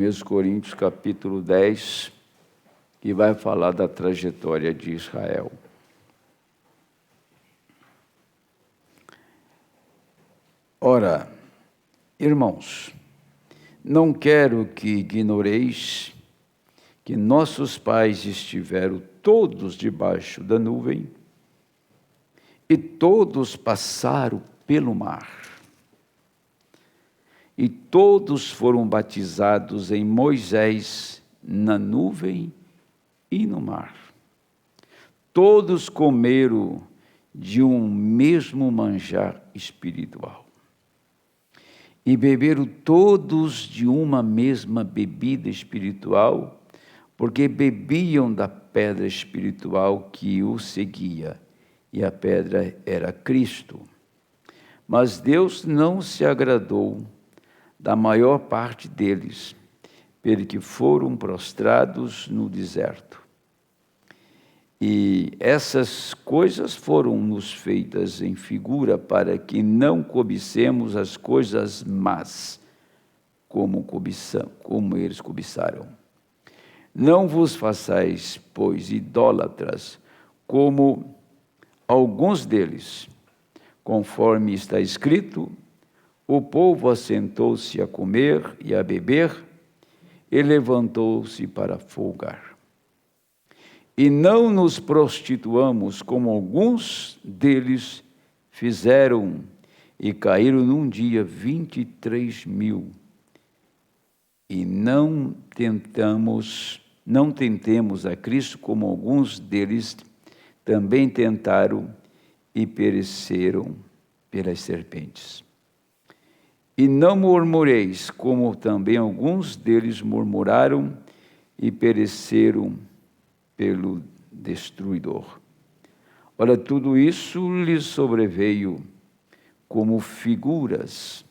1 Coríntios capítulo 10, que vai falar da trajetória de Israel. Ora, irmãos, não quero que ignoreis que nossos pais estiveram todos debaixo da nuvem e todos passaram pelo mar. E todos foram batizados em Moisés na nuvem e no mar. Todos comeram de um mesmo manjar espiritual. E beberam todos de uma mesma bebida espiritual, porque bebiam da pedra espiritual que o seguia, e a pedra era Cristo. Mas Deus não se agradou da maior parte deles, pelo que foram prostrados no deserto. E essas coisas foram-nos feitas em figura, para que não cobicemos as coisas más, como eles cobiçaram. Não vos façais, pois, idólatras, como alguns deles, conforme está escrito: o povo assentou-se a comer e a beber, e levantou-se para folgar. E não nos prostituamos, como alguns deles fizeram, e caíram num dia 23.000. E não tentemos a Cristo, como alguns deles também tentaram e pereceram pelas serpentes. E não murmureis, como também alguns deles murmuraram e pereceram pelo destruidor. Ora, tudo isso lhes sobreveio como figuras,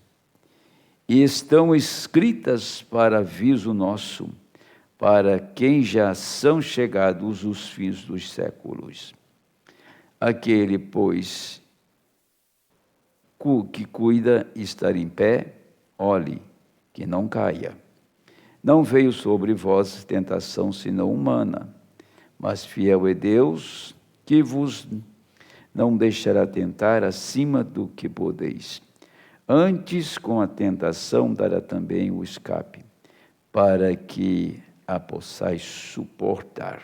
e estão escritas para aviso nosso, para quem já são chegados os fins dos séculos. Aquele, pois, que cuida estar em pé, olhe, que não caia. Não veio sobre vós tentação senão humana, mas fiel é Deus, que vos não deixará tentar acima do que podeis. Antes, com a tentação, dará também o escape, para que a possais suportar.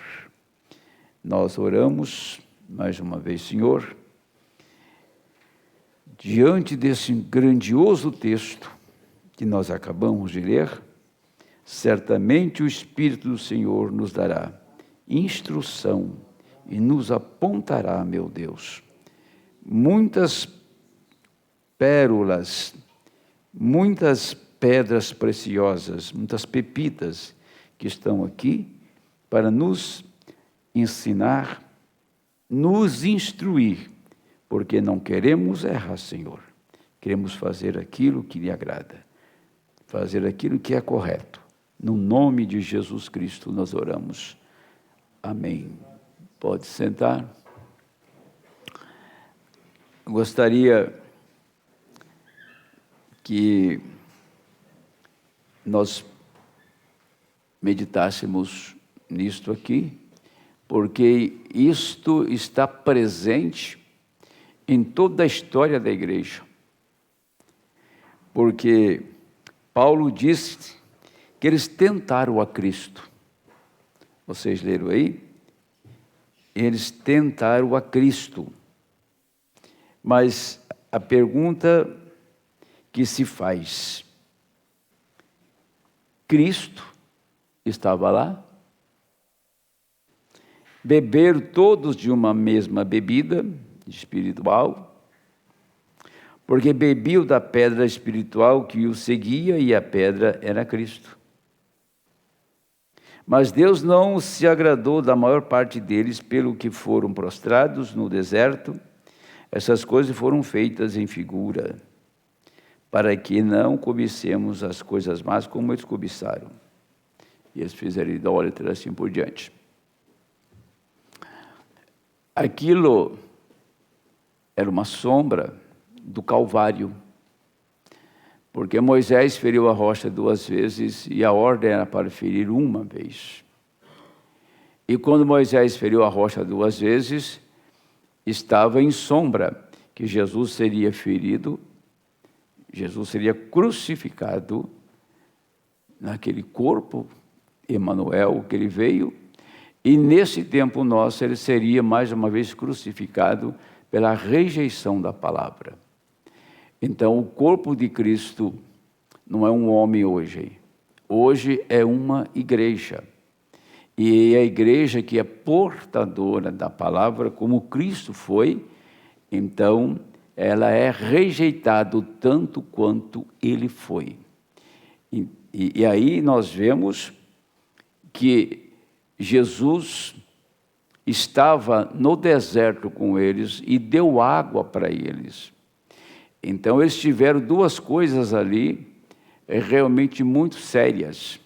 Nós oramos mais uma vez, Senhor, diante desse grandioso texto que nós acabamos de ler, certamente o Espírito do Senhor nos dará instrução e nos apontará, meu Deus, muitas pérolas, muitas pedras preciosas, muitas pepitas que estão aqui para nos ensinar, nos instruir, porque não queremos errar, Senhor. Queremos fazer aquilo que lhe agrada, fazer aquilo que é correto. No nome de Jesus Cristo nós oramos. Amém. Pode sentar. Gostaria que nós meditássemos nisto aqui, porque isto está presente em toda a história da igreja. Porque Paulo disse que eles tentaram a Cristo. Vocês leram aí? Eles tentaram a Cristo. Mas a pergunta que se faz: Cristo estava lá? Beberam todos de uma mesma bebida espiritual, porque bebiam da pedra espiritual que o seguia, e a pedra era Cristo. Mas Deus não se agradou da maior parte deles, pelo que foram prostrados no deserto. Essas coisas foram feitas em figura, para que não cobicemos as coisas más como eles cobiçaram. E eles fizeram idólatra, assim por diante. Aquilo era uma sombra do Calvário. Porque Moisés feriu a rocha 2 vezes e a ordem era para ferir uma vez. E quando Moisés feriu a rocha 2 vezes, estava em sombra que Jesus seria ferido, Jesus seria crucificado naquele corpo, Emanuel, que ele veio, e nesse tempo nosso ele seria mais uma vez crucificado pela rejeição da palavra. Então o corpo de Cristo não é um homem hoje, hoje é uma igreja. E a igreja que é portadora da palavra, como Cristo foi, então ela é rejeitada tanto quanto ele foi. E aí nós vemos que Jesus estava no deserto com eles e deu água para eles. Então eles tiveram 2 coisas ali realmente muito sérias.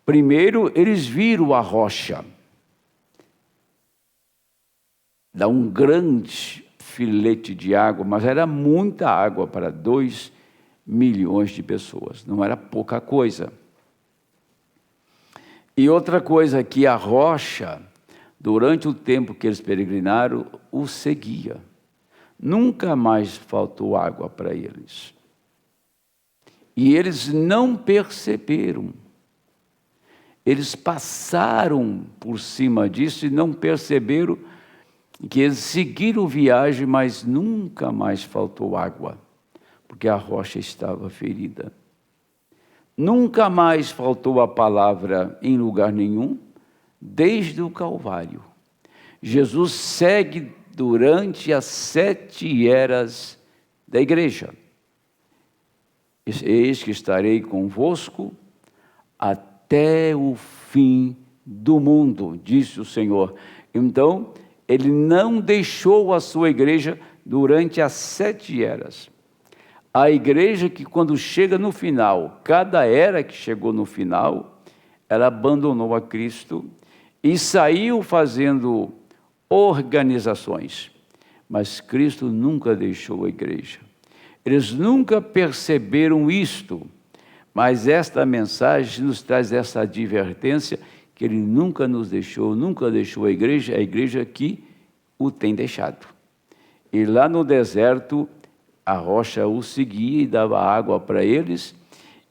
Primeiro, eles viram a rocha. Dá um grande filete de água, mas era muita água para 2 milhões de pessoas. Não era pouca coisa. E outra coisa, que a rocha, durante o tempo que eles peregrinaram, os seguia. Nunca mais faltou água para eles. E eles não perceberam. Eles passaram por cima disso e não perceberam que eles seguiram viagem, mas nunca mais faltou água, porque a rocha estava ferida. Nunca mais faltou a palavra em lugar nenhum, desde o Calvário. Jesus segue durante as 7 eras da igreja. Eis que estarei convosco até o fim do mundo, disse o Senhor. Então, ele não deixou a sua igreja durante as 7 eras. A igreja que quando chega no final, cada era que chegou no final, ela abandonou a Cristo e saiu fazendo organizações. Mas Cristo nunca deixou a igreja. Eles nunca perceberam isto. Mas esta mensagem nos traz essa advertência que ele nunca nos deixou, nunca deixou a igreja que o tem deixado. E lá no deserto, a rocha o seguia e dava água para eles.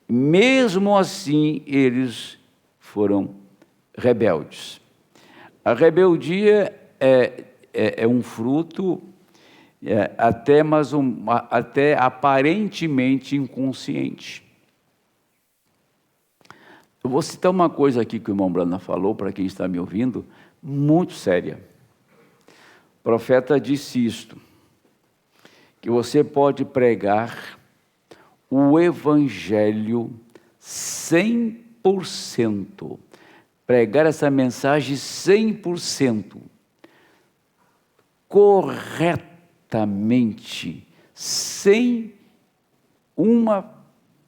Mesmo assim, eles foram rebeldes. A rebeldia é um fruto até aparentemente inconsciente. Eu vou citar uma coisa aqui que o irmão Brana falou, para quem está me ouvindo, muito séria. O profeta disse isto, que você pode pregar o evangelho 100%, pregar essa mensagem 100%, corretamente, sem uma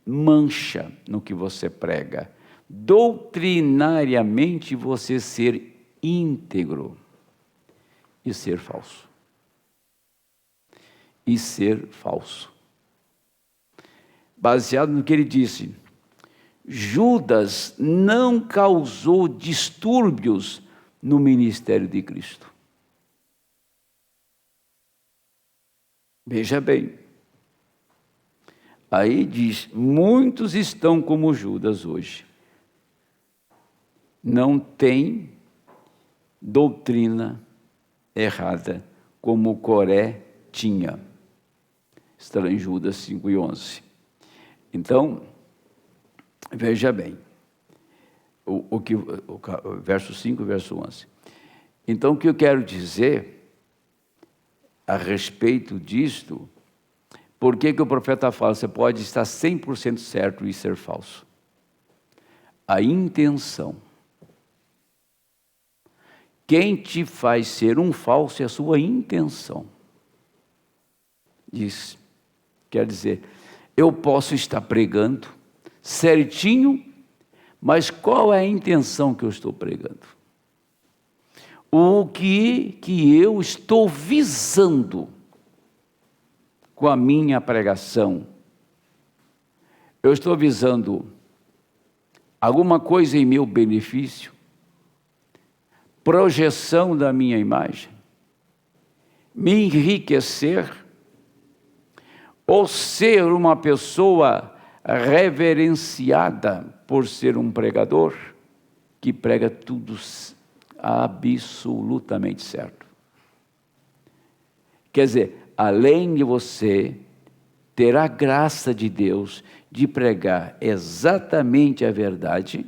mancha no que você prega, doutrinariamente você ser íntegro e ser falso. E ser falso. Baseado no que ele disse, Judas não causou distúrbios no ministério de Cristo. Veja bem. Aí diz, muitos estão como Judas hoje. Não tem doutrina errada, como Coré tinha. Está em Judas 5:11. Então, veja bem, o verso 5 e verso 11. Então, o que eu quero dizer a respeito disto, por que o profeta fala, você pode estar 100% certo e ser falso? A intenção. Quem te faz ser um falso é a sua intenção. Diz, quer dizer, eu posso estar pregando certinho, mas qual é a intenção que eu estou pregando? O que eu estou visando com a minha pregação? eu estou visando alguma coisa em meu benefício, projeção da minha imagem, me enriquecer, ou ser uma pessoa reverenciada por ser um pregador que prega tudo absolutamente certo. Quer dizer, além de você ter a graça de Deus de pregar exatamente a verdade,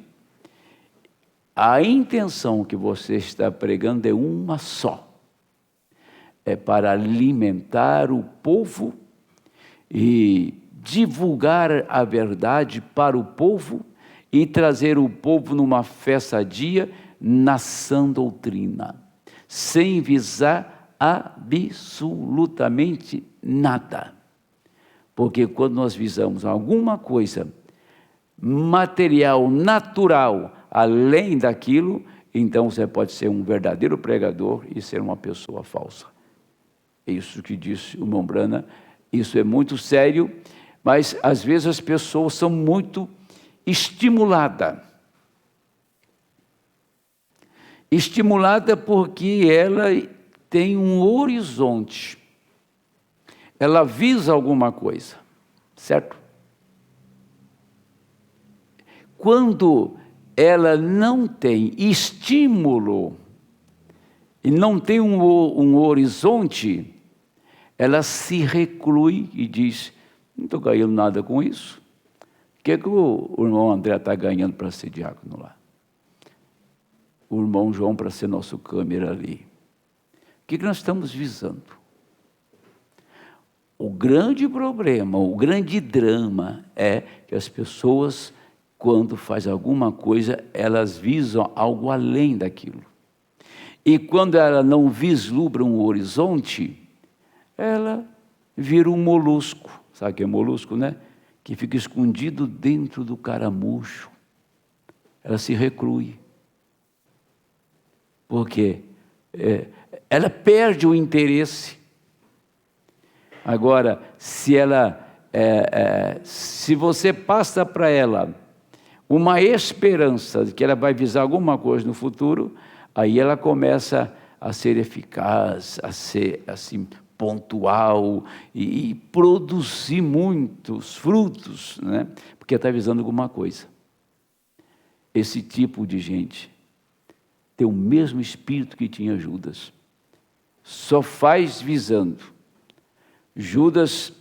a intenção que você está pregando é uma só. É para alimentar o povo e divulgar a verdade para o povo e trazer o povo numa fé sadia, na sã doutrina, sem visar absolutamente nada. Porque quando nós visamos alguma coisa material, natural, além daquilo, então você pode ser um verdadeiro pregador e ser uma pessoa falsa. É isso que disse o Mombrana. Isso é muito sério, mas às vezes as pessoas são muito estimuladas. Estimulada porque ela tem um horizonte. Ela visa alguma coisa, certo? Quando ela não tem estímulo e não tem um horizonte, ela se reclui e diz, não estou ganhando nada com isso. O que o irmão André está ganhando para ser diácono lá? O irmão João para ser nosso câmera ali. O que nós estamos visando? O grande problema, o grande drama é que as pessoas, quando fazem alguma coisa, elas visam algo além daquilo. E quando ela não vislumbra um horizonte, ela vira um molusco. Sabe o que é molusco, né? Que fica escondido dentro do caramujo. Ela se reclui. Porque ela perde o interesse. Agora, se você passa para ela uma esperança de que ela vai visar alguma coisa no futuro, aí ela começa a ser eficaz, a ser assim pontual e produzir muitos frutos, né? Porque está visando alguma coisa. Esse tipo de gente tem o mesmo espírito que tinha Judas. Só faz visando. Judas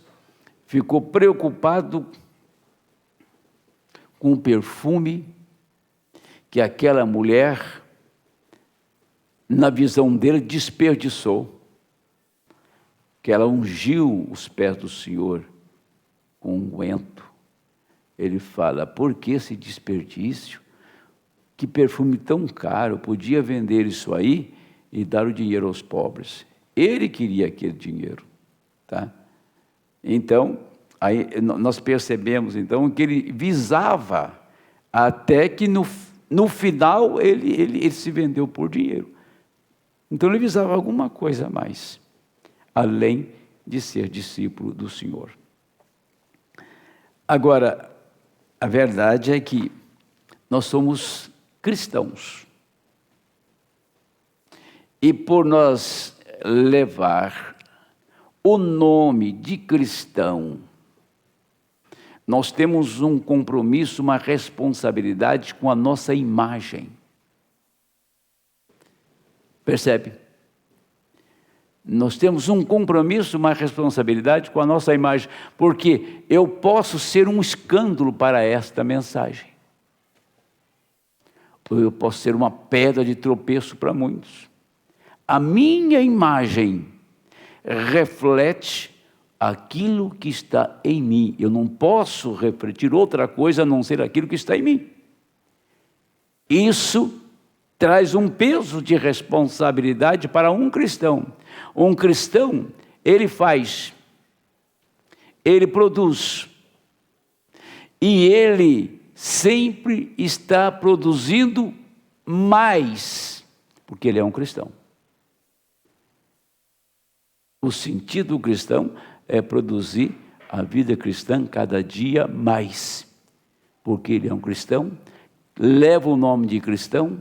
ficou preocupado com o perfume que aquela mulher, na visão dele, desperdiçou. Que ela ungiu os pés do Senhor com unguento. Ele fala, por que esse desperdício? Que perfume tão caro, podia vender isso aí e dar o dinheiro aos pobres. Ele queria aquele dinheiro. Tá? Então, aí nós percebemos então que ele visava até que no final ele se vendeu por dinheiro. Então ele visava alguma coisa a mais, além de ser discípulo do Senhor. Agora, a verdade é que nós somos cristãos. E por nós levar o nome de cristão, nós temos um compromisso, uma responsabilidade com a nossa imagem. Percebe? Nós temos um compromisso, uma responsabilidade com a nossa imagem, porque eu posso ser um escândalo para esta mensagem. Ou eu posso ser uma pedra de tropeço para muitos. A minha imagem reflete aquilo que está em mim. Eu não posso refletir outra coisa a não ser aquilo que está em mim. Isso traz um peso de responsabilidade para um cristão. Um cristão, ele faz, ele produz, e ele sempre está produzindo mais, porque ele é um cristão. O sentido cristão é produzir a vida cristã cada dia mais. porque ele é um cristão, leva o nome de cristão,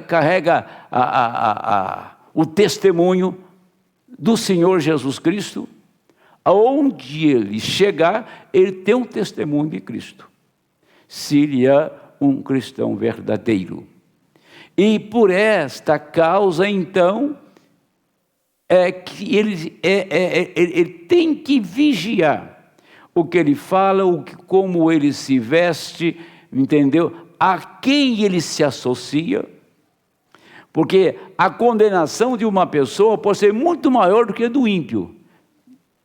carrega o testemunho do Senhor Jesus Cristo. Aonde ele chegar, ele tem um testemunho de Cristo, se ele é um cristão verdadeiro. E por esta causa, então, que ele tem que vigiar o que ele fala, como ele se veste, entendeu? A quem ele se associa, porque a condenação de uma pessoa pode ser muito maior do que a do ímpio,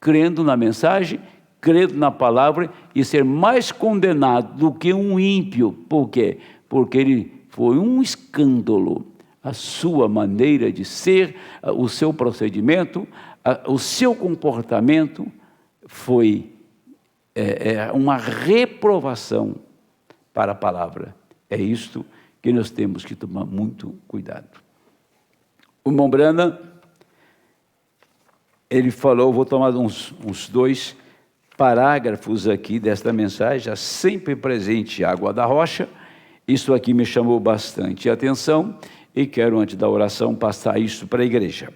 crendo na mensagem, crendo na palavra, e ser mais condenado do que um ímpio. Por quê? Porque ele foi um escândalo, a sua maneira de ser, o seu procedimento, o seu comportamento foi uma reprovação para a palavra. É isto que nós temos que tomar muito cuidado. O irmão Branham, ele falou, vou tomar uns 2 parágrafos aqui desta mensagem, já sempre presente Água da Rocha. Isso aqui me chamou bastante atenção e quero, antes da oração, passar isso para a igreja.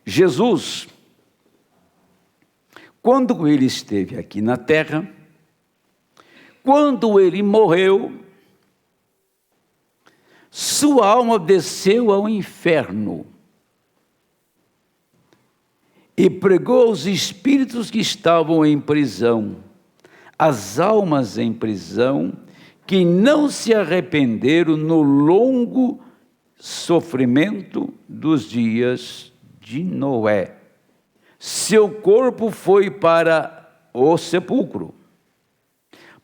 Jesus, quando ele esteve aqui na terra, quando ele morreu, sua alma desceu ao inferno e pregou aos espíritos que estavam em prisão, as almas em prisão, que não se arrependeram no longo sofrimento dos dias de Noé. Seu corpo foi para o sepulcro.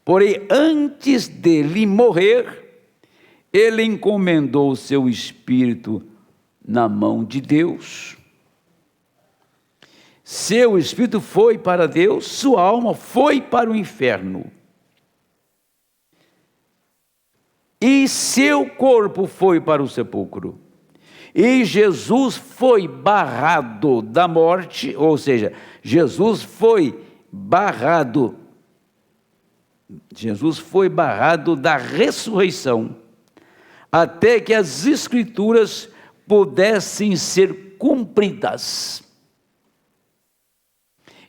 Porém, antes dele morrer, ele encomendou seu espírito na mão de Deus. Seu espírito foi para Deus, sua alma foi para o inferno. E seu corpo foi para o sepulcro. E Jesus foi barrado da morte, ou seja, Jesus foi barrado da ressurreição, até que as Escrituras pudessem ser cumpridas.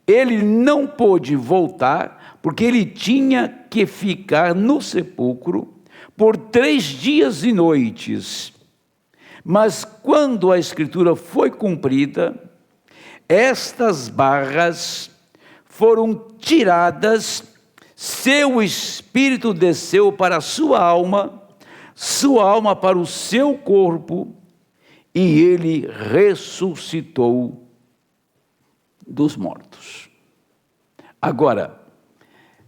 Ele não pôde voltar, porque ele tinha que ficar no sepulcro por 3 dias e noites. Mas quando a Escritura foi cumprida, estas barras foram tiradas, seu espírito desceu para a sua alma para o seu corpo, e ele ressuscitou dos mortos. Agora,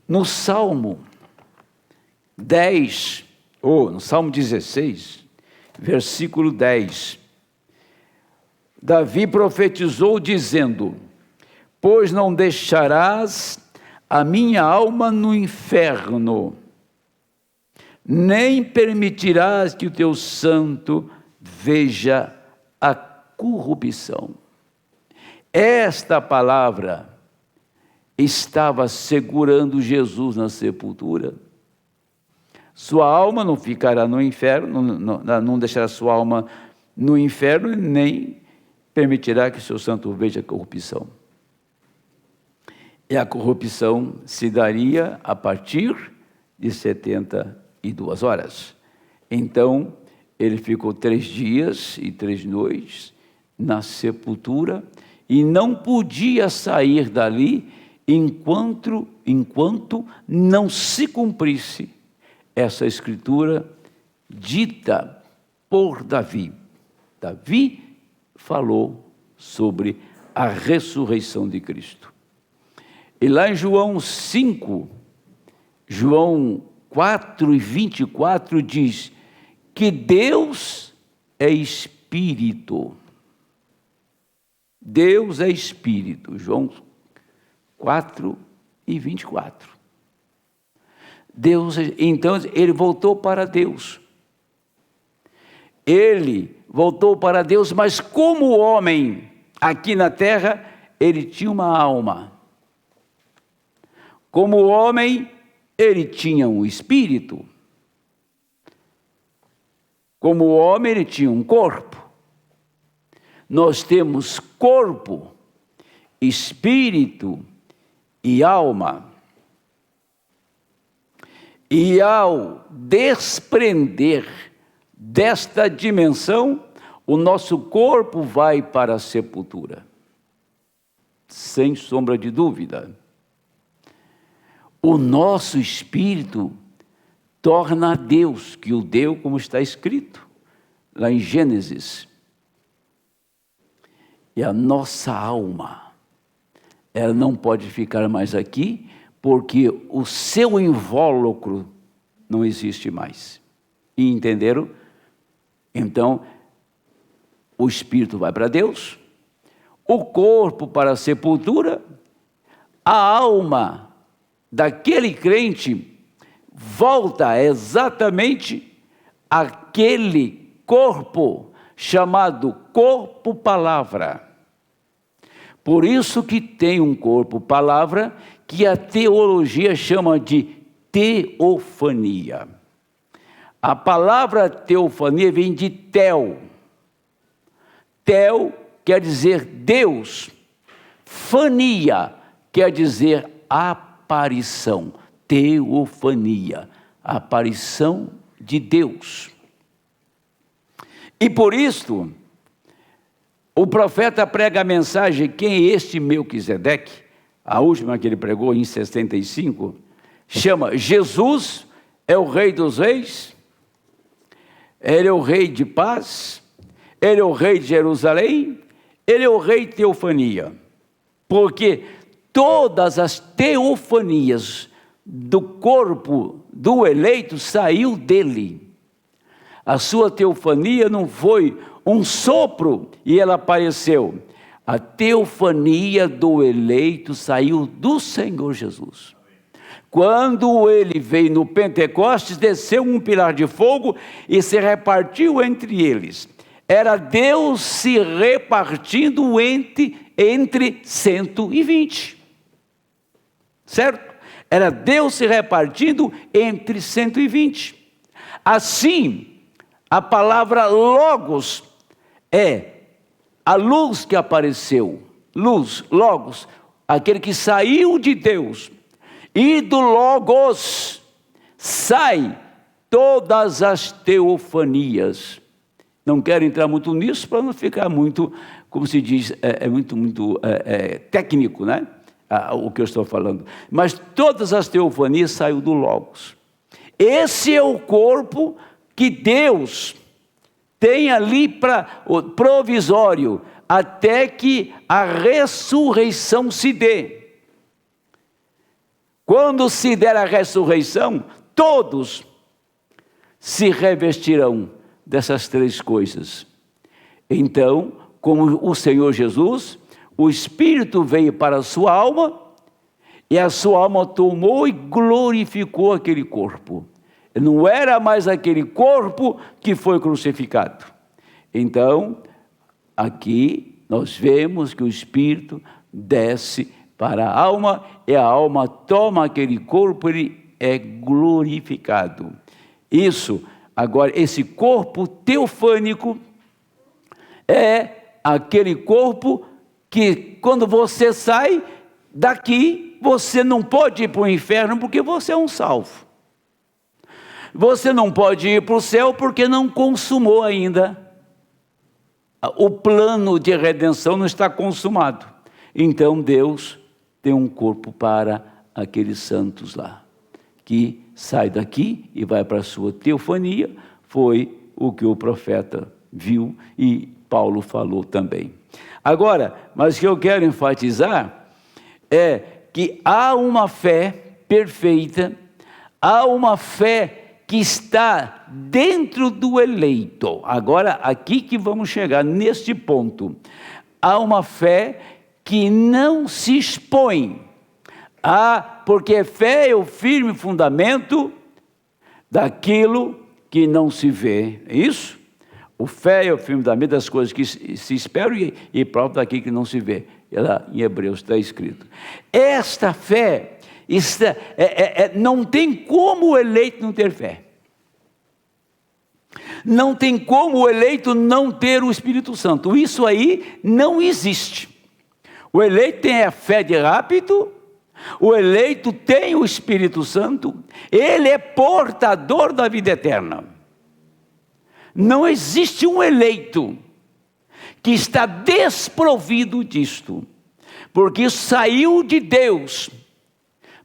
no Salmo 10, ou no Salmo 16, versículo 10, Davi profetizou dizendo: pois não deixarás a minha alma no inferno, nem permitirás que o teu santo veja a corrupção. Esta palavra estava segurando Jesus na sepultura. Sua alma não ficará no inferno, não deixará sua alma no inferno, nem permitirá que seu santo veja a corrupção. E a corrupção se daria a partir de 72 horas. Então, ele ficou 3 dias e 3 noites na sepultura, e não podia sair dali enquanto não se cumprisse essa escritura dita por Davi. Davi falou sobre a ressurreição de Cristo. E lá em João 5, João 4 e 24 diz que Deus é Espírito. Deus é Espírito, João 4 e 24. Então, ele voltou para Deus. Ele voltou para Deus, mas como homem, aqui na terra, ele tinha uma alma. Como homem, ele tinha um espírito. Como o homem, ele tinha um corpo. Nós temos corpo, espírito e alma. E ao desprender desta dimensão, o nosso corpo vai para a sepultura. Sem sombra de dúvida. O nosso espírito torna a Deus, que o deu, como está escrito lá em Gênesis. E a nossa alma, ela não pode ficar mais aqui, porque o seu invólucro não existe mais. E entenderam? Então, o espírito vai para Deus, o corpo para a sepultura, a alma daquele crente volta exatamente àquele corpo chamado corpo-palavra. Por isso que tem um corpo-palavra que a teologia chama de teofania. A palavra teofania vem de tel. Tel quer dizer Deus. Fania quer dizer aparição. Teofania, aparição de Deus. E por isto, o profeta prega a mensagem: quem é este Melquisedeque? A última que ele pregou em 65, chama Jesus é o Rei dos Reis, ele é o Rei de paz, ele é o Rei de Jerusalém, ele é o Rei de teofania, porque todas as teofanias do corpo do eleito saiu dele. A sua teofania não foi um sopro e ela apareceu. A teofania do eleito saiu do Senhor Jesus. Quando ele veio no Pentecostes, desceu um pilar de fogo e se repartiu entre eles. Era Deus se repartindo entre 120. Certo? Era Deus se repartindo entre 120. Assim, a palavra logos é a luz que apareceu. Luz, logos, aquele que saiu de Deus. E do logos sai todas as teofanias. Não quero entrar muito nisso para não ficar muito, como se diz, muito técnico, né? O que eu estou falando. Mas todas as teofanias saem do logos. Esse é o corpo que Deus tem ali para provisório, até que a ressurreição se dê. Quando se der a ressurreição, todos se revestirão dessas três coisas. Então, como o Senhor Jesus, o Espírito veio para a sua alma, e a sua alma tomou e glorificou aquele corpo. Não era mais aquele corpo que foi crucificado. Então, aqui nós vemos que o Espírito desce para a alma, e a alma toma aquele corpo, ele é glorificado. Isso, agora, esse corpo teofânico é aquele corpo que quando você sai daqui, você não pode ir para o inferno porque você é um salvo. Você não pode ir para o céu porque não consumou ainda. O plano de redenção não está consumado. Então Deus tem um corpo para aqueles santos lá, que sai daqui e vai para a sua teofania. Foi o que o profeta viu e Paulo falou também. Agora, mas o que eu quero enfatizar é que há uma fé perfeita, há uma fé que está dentro do eleito. Agora, aqui que vamos chegar neste ponto. Há uma fé que não se expõe. Porque fé é o firme fundamento daquilo que não se vê. É isso? O fé é o firme fundamento das coisas que se esperam e prova daquilo que não se vê. Ela, em Hebreus está escrito. Esta fé não tem como o eleito não ter fé. Não tem como o eleito não ter o Espírito Santo. Isso aí não existe. O eleito tem a fé de rápido, o eleito tem o Espírito Santo, ele é portador da vida eterna. Não existe um eleito que está desprovido disto, porque saiu de Deus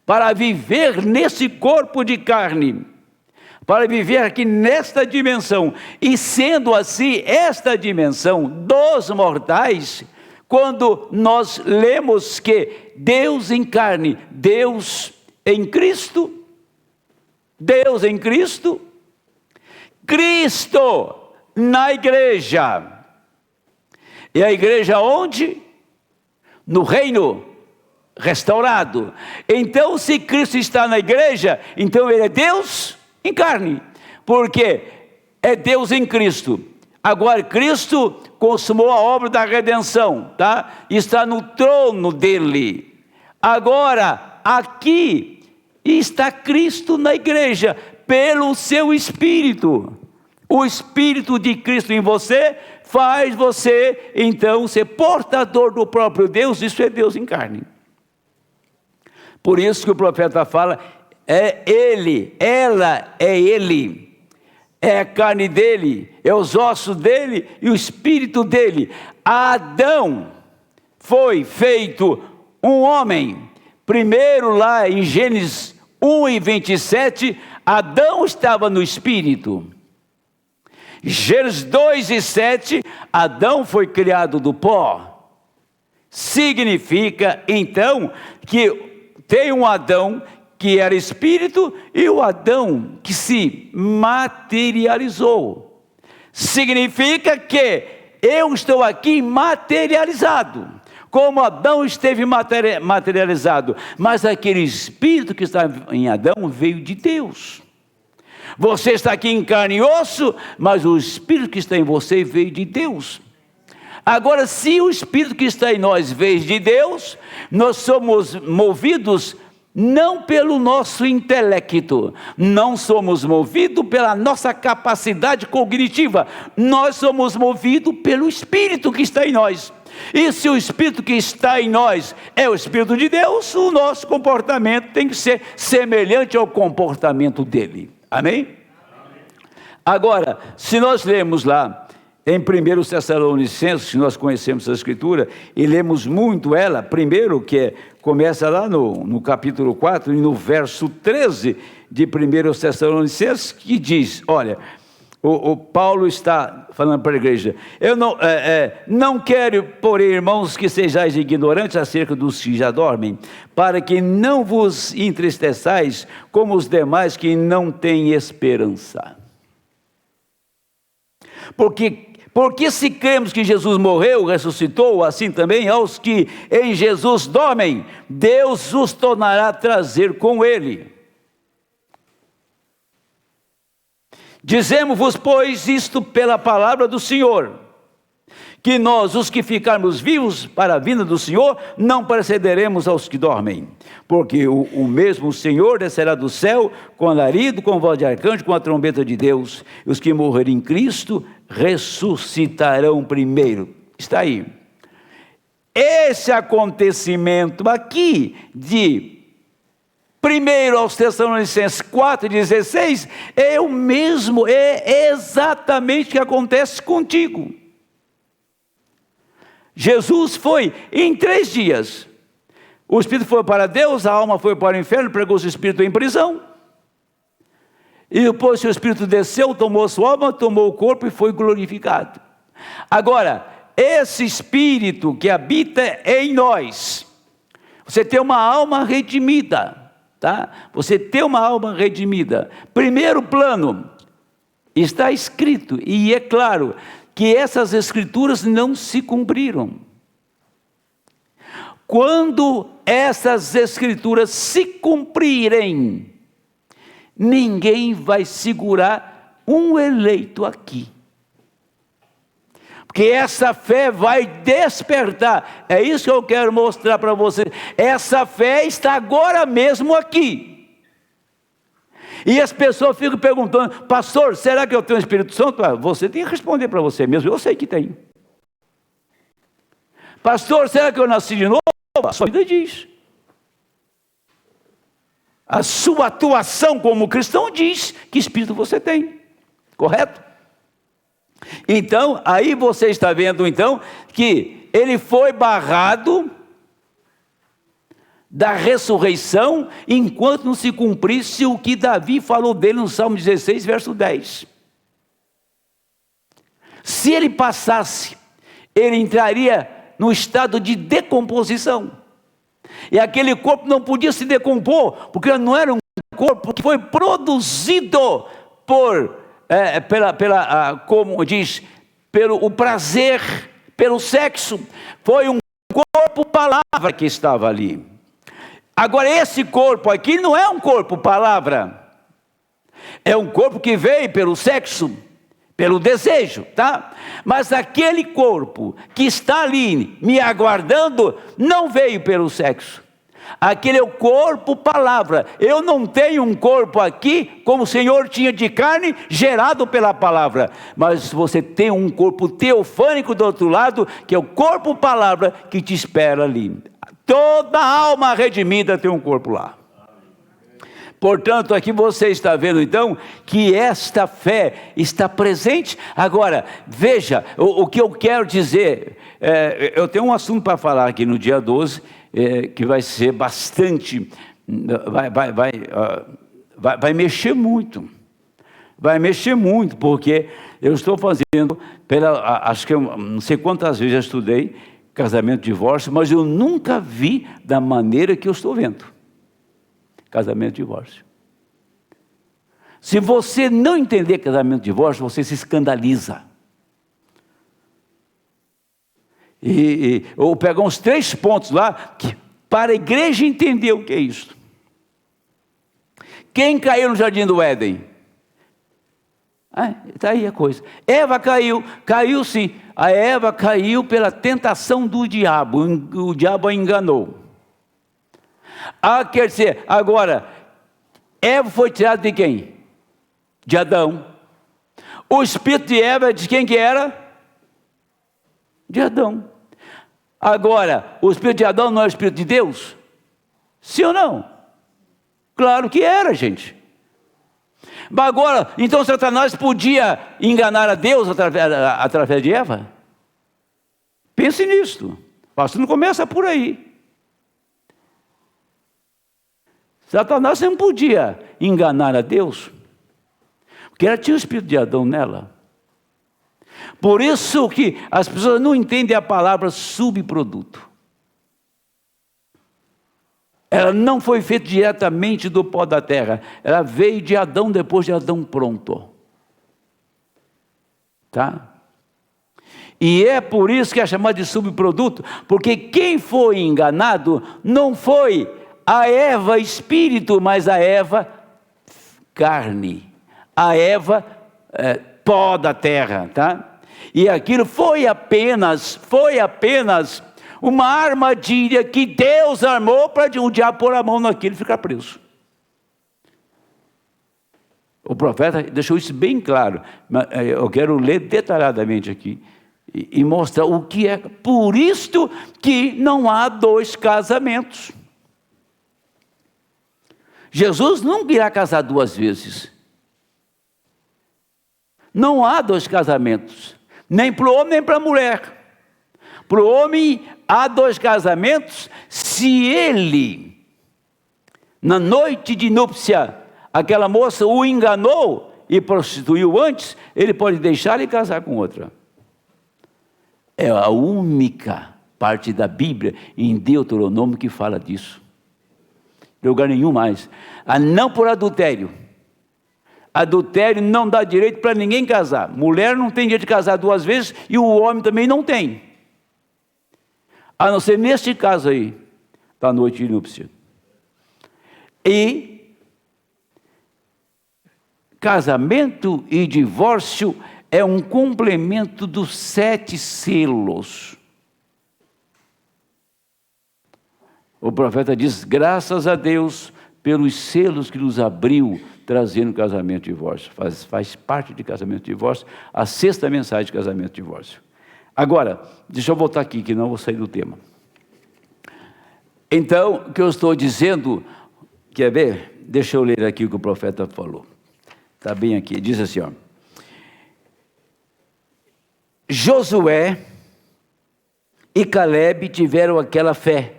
para viver nesse corpo de carne, para viver aqui nesta dimensão, e sendo assim, esta dimensão dos mortais, quando nós lemos que Deus em carne, Deus em Cristo, Cristo na igreja, e a igreja onde? No reino restaurado. Então, se Cristo está na igreja, então ele é Deus em carne, porque é Deus em Cristo. Agora Cristo consumou a obra da redenção, tá? Está no trono dele. Agora aqui está Cristo na igreja, pelo seu Espírito. O Espírito de Cristo em você faz você então ser portador do próprio Deus. Isso é Deus em carne. Por isso que o profeta fala, é ele, ela é ele, é a carne dele, é os ossos dele e o espírito dele. Adão foi feito um homem. Primeiro lá em Gênesis 1:27, Adão estava no espírito. Gênesis 2:7, Adão foi criado do pó. Significa então que tem um Adão que era espírito e o Adão que se materializou. Significa que eu estou aqui materializado, como Adão esteve materializado, mas aquele espírito que está em Adão veio de Deus. Você está aqui em carne e osso, mas o espírito que está em você veio de Deus. Agora, se o espírito que está em nós veio de Deus, nós somos movidos não pelo nosso intelecto, não somos movidos pela nossa capacidade cognitiva, nós somos movidos pelo Espírito que está em nós. E se o Espírito que está em nós é o Espírito de Deus, o nosso comportamento tem que ser semelhante ao comportamento dele. Amém? Agora, se nós lemos lá em 1 Tessalonicenses, que nós conhecemos a Escritura, e lemos muito ela, primeiro que começa lá no capítulo 4, e no verso 13 de 1 Tessalonicenses, que diz, olha, o Paulo está falando para a igreja, eu não quero, porém, irmãos, que sejais ignorantes acerca dos que já dormem, para que não vos entristeçais como os demais que não têm esperança. Porque se cremos que Jesus morreu, ressuscitou, assim também aos que em Jesus dormem, Deus os tornará a trazer com ele. Dizemos-vos, pois, isto pela palavra do Senhor, que nós, os que ficarmos vivos para a vinda do Senhor, não precederemos aos que dormem. Porque o mesmo Senhor descerá do céu com alarido, com voz de arcanjo, com a trombeta de Deus. E os que morrerem em Cristo ressuscitarão primeiro. Está aí. Esse acontecimento aqui de 1 aos Tessalonicenses 4,16 é o mesmo, é exatamente o que acontece contigo. Jesus foi em 3 dias. O espírito foi para Deus, a alma foi para o inferno, pregou o espírito em prisão. E depois o espírito desceu, tomou sua alma, tomou o corpo e foi glorificado. Agora, esse espírito que habita em nós, você tem uma alma redimida, tá? Você tem uma alma redimida. Primeiro plano, está escrito, e é claro, que essas escrituras não se cumpriram. Quando essas escrituras se cumprirem, ninguém vai segurar um eleito aqui. Porque essa fé vai despertar. É isso que eu quero mostrar para você. Essa fé está agora mesmo aqui. E as pessoas ficam perguntando: pastor, será que eu tenho o Espírito Santo? Você tem que responder para você mesmo. Eu sei que tem. Pastor, será que eu nasci de novo? A sua vida diz. A sua atuação como cristão diz que espírito você tem. Correto? Então, aí você está vendo então que ele foi barrado da ressurreição enquanto não se cumprisse o que Davi falou dele no Salmo 16, verso 10. Se ele passasse, ele entraria no estado de decomposição. E aquele corpo não podia se decompor, porque não era um corpo que foi produzido como diz, pelo o prazer, pelo sexo. Foi um corpo palavra que estava ali. Agora esse corpo aqui não é um corpo palavra, é um corpo que veio pelo sexo, pelo desejo, tá? Mas aquele corpo que está ali me aguardando não veio pelo sexo. Aquele é o corpo palavra. Eu não tenho um corpo aqui como o Senhor tinha de carne, gerado pela palavra. Mas você tem um corpo teofânico do outro lado, que é o corpo palavra que te espera ali. Toda alma redimida tem um corpo lá. Portanto, aqui você está vendo então que esta fé está presente. Agora, veja, o que eu quero dizer, eu tenho um assunto para falar aqui no dia 12, que vai ser bastante, vai mexer muito. Vai mexer muito, porque eu estou fazendo, acho que eu não sei quantas vezes já estudei casamento e divórcio, mas eu nunca vi da maneira que eu estou vendo. Casamento e divórcio. Se você não entender casamento e divórcio, você se escandaliza. Ou pegar uns 3 pontos lá, para a igreja entender o que é isso. Quem caiu no jardim do Éden? Está aí a coisa. Eva caiu sim. A Eva caiu pela tentação do diabo, o diabo a enganou. Quer dizer, agora, Eva foi tirada de quem? De Adão. O espírito de Eva de quem que era? De Adão. Agora, o espírito de Adão não é o espírito de Deus? Sim ou não? Claro que era, gente. Mas agora, então Satanás podia enganar a Deus através de Eva? Pense nisso. O pastor não começa por aí. Satanás não podia enganar a Deus, porque ela tinha o espírito de Adão nela. Por isso que as pessoas não entendem a palavra subproduto. Ela não foi feita diretamente do pó da terra. Ela veio de Adão depois de Adão pronto. Tá? E é por isso que é chamado de subproduto, porque quem foi enganado não foi a Eva espírito, mas a Eva carne. A Eva pó da terra, tá? E aquilo foi apenas uma armadilha que Deus armou para o diabo pôr a mão naquilo e ficar preso. O profeta deixou isso bem claro, mas eu quero ler detalhadamente aqui e mostrar o que é. Por isto que não há 2 casamentos. Jesus nunca irá casar 2 vezes. Não há 2 casamentos, nem para o homem nem para a mulher. Para o homem há 2 casamentos se ele, na noite de núpcia, aquela moça o enganou e prostituiu antes, ele pode deixar e casar com outra. É a única parte da Bíblia em Deuteronômio que fala disso. Em lugar nenhum mais. Não por adultério. Adultério não dá direito para ninguém casar. Mulher não tem direito de casar 2 vezes e o homem também não tem. A não ser neste caso aí, da noite de núpcia. E casamento e divórcio é um complemento dos 7 selos. O profeta diz: graças a Deus pelos selos que nos abriu, trazendo casamento e divórcio. Faz parte de casamento e divórcio, a 6ª mensagem de casamento e divórcio. Agora, deixa eu voltar aqui, que não vou sair do tema. Então, o que eu estou dizendo, quer ver? Deixa eu ler aqui o que o profeta falou. Está bem aqui, diz assim, ó. Josué e Calebe tiveram aquela fé.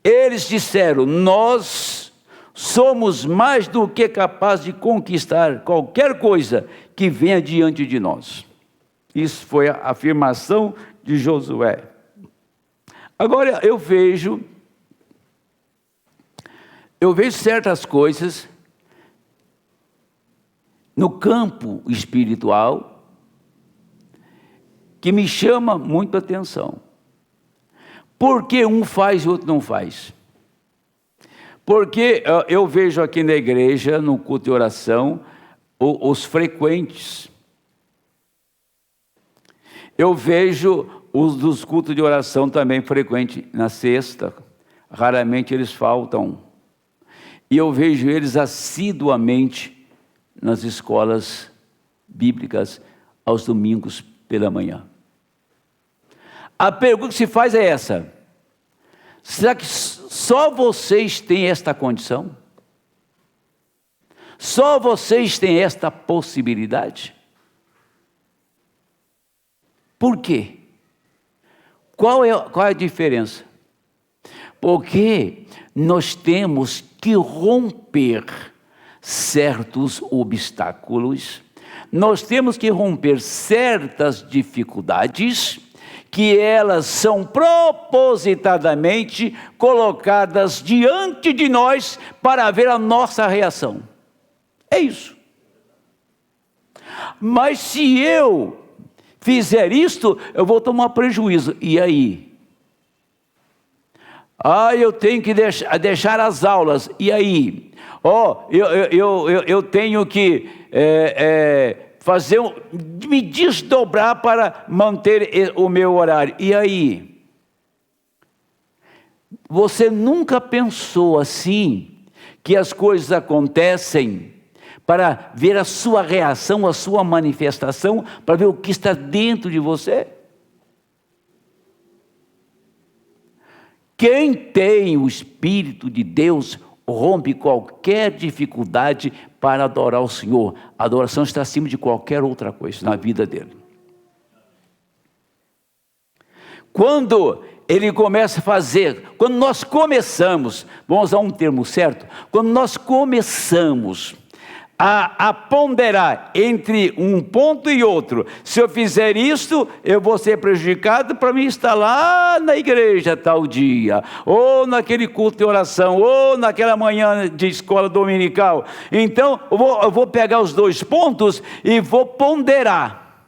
Eles disseram: nós somos mais do que capazes de conquistar qualquer coisa que venha diante de nós. Isso foi a afirmação de Josué. Agora eu vejo certas coisas no campo espiritual que me chama muito a atenção. Por que um faz e o outro não faz? Porque eu vejo aqui na igreja, no culto de oração, os frequentes. Eu vejo os dos cultos de oração também frequentes na sexta. Raramente eles faltam. E eu vejo eles assiduamente nas escolas bíblicas aos domingos pela manhã. A pergunta que se faz é essa: será que só vocês têm esta condição? Só vocês têm esta possibilidade? Por quê? Qual é a diferença? Porque nós temos que romper certos obstáculos, nós temos que romper certas dificuldades, que elas são propositadamente colocadas diante de nós para ver a nossa reação. É isso. Mas se eu fizer isto, eu vou tomar prejuízo. E aí? Eu tenho que deixar as aulas. E aí? Eu tenho que me desdobrar para manter o meu horário. E aí? Você nunca pensou assim, que as coisas acontecem para ver a sua reação, a sua manifestação, para ver o que está dentro de você? Quem tem o Espírito de Deus rompe qualquer dificuldade para adorar o Senhor. A adoração está acima de qualquer outra coisa na vida dele. Quando ele começa a fazer, quando nós começamos, vamos usar um termo certo, quando nós começamos a ponderar entre um ponto e outro, se eu fizer isto, eu vou ser prejudicado para mim estar lá na igreja tal dia, ou naquele culto de oração, ou naquela manhã de escola dominical. Então eu vou pegar os 2 pontos e vou ponderar.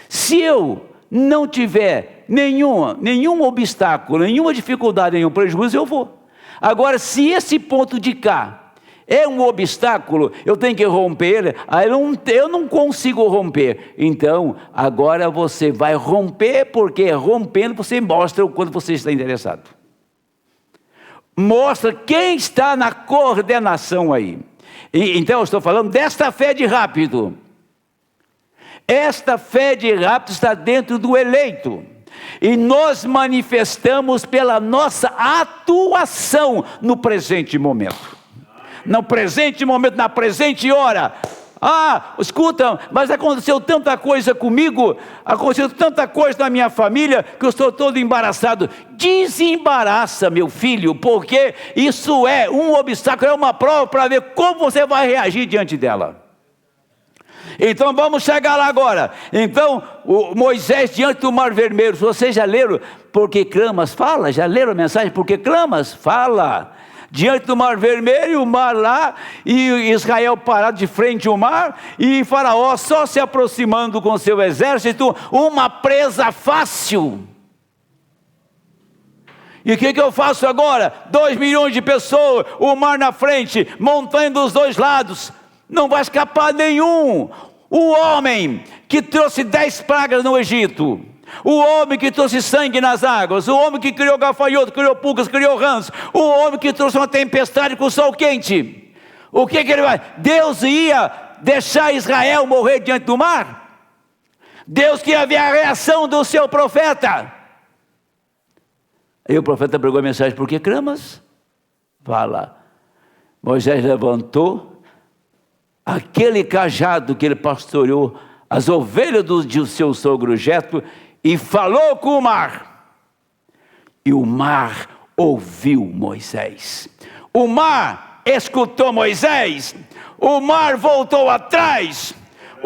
Se eu não tiver nenhum obstáculo, nenhuma dificuldade, nenhum prejuízo, eu vou. Agora, se esse ponto de cá é um obstáculo, eu tenho que romper, eu não consigo romper. Então, agora você vai romper, porque rompendo você mostra o quanto você está interessado. Mostra quem está na coordenação aí. Então, eu estou falando desta fé de rápido. Esta fé de rápido está dentro do eleito. E nós manifestamos pela nossa atuação no presente momento. No presente momento, na presente hora. Escuta, mas aconteceu tanta coisa comigo, aconteceu tanta coisa na minha família, que eu estou todo embaraçado. Desembaraça, meu filho, porque isso é um obstáculo, é uma prova para ver como você vai reagir diante dela. Então vamos chegar lá agora. Então Moisés diante do Mar Vermelho, vocês já leram? Porque clamas, fala, já leram a mensagem? Porque clamas, fala. Diante do Mar Vermelho, o mar lá, e Israel parado de frente ao mar, e Faraó só se aproximando com seu exército, uma presa fácil. E o que eu faço agora? 2 milhões de pessoas, o mar na frente, montanha dos 2 lados, não vai escapar nenhum. O homem que trouxe 10 pragas no Egito, o homem que trouxe sangue nas águas, o homem que criou gafanhoto, criou pulgas, criou rãs, o homem que trouxe uma tempestade com o sol quente. O que ele vai? Deus ia deixar Israel morrer diante do mar? Deus queria ver a reação do seu profeta. Aí o profeta pregou a mensagem: por que clamas? Fala. Moisés levantou aquele cajado que ele pastoreou as ovelhas do seu sogro Jetro e falou com o mar. E o mar ouviu Moisés. O mar escutou Moisés. O mar voltou atrás.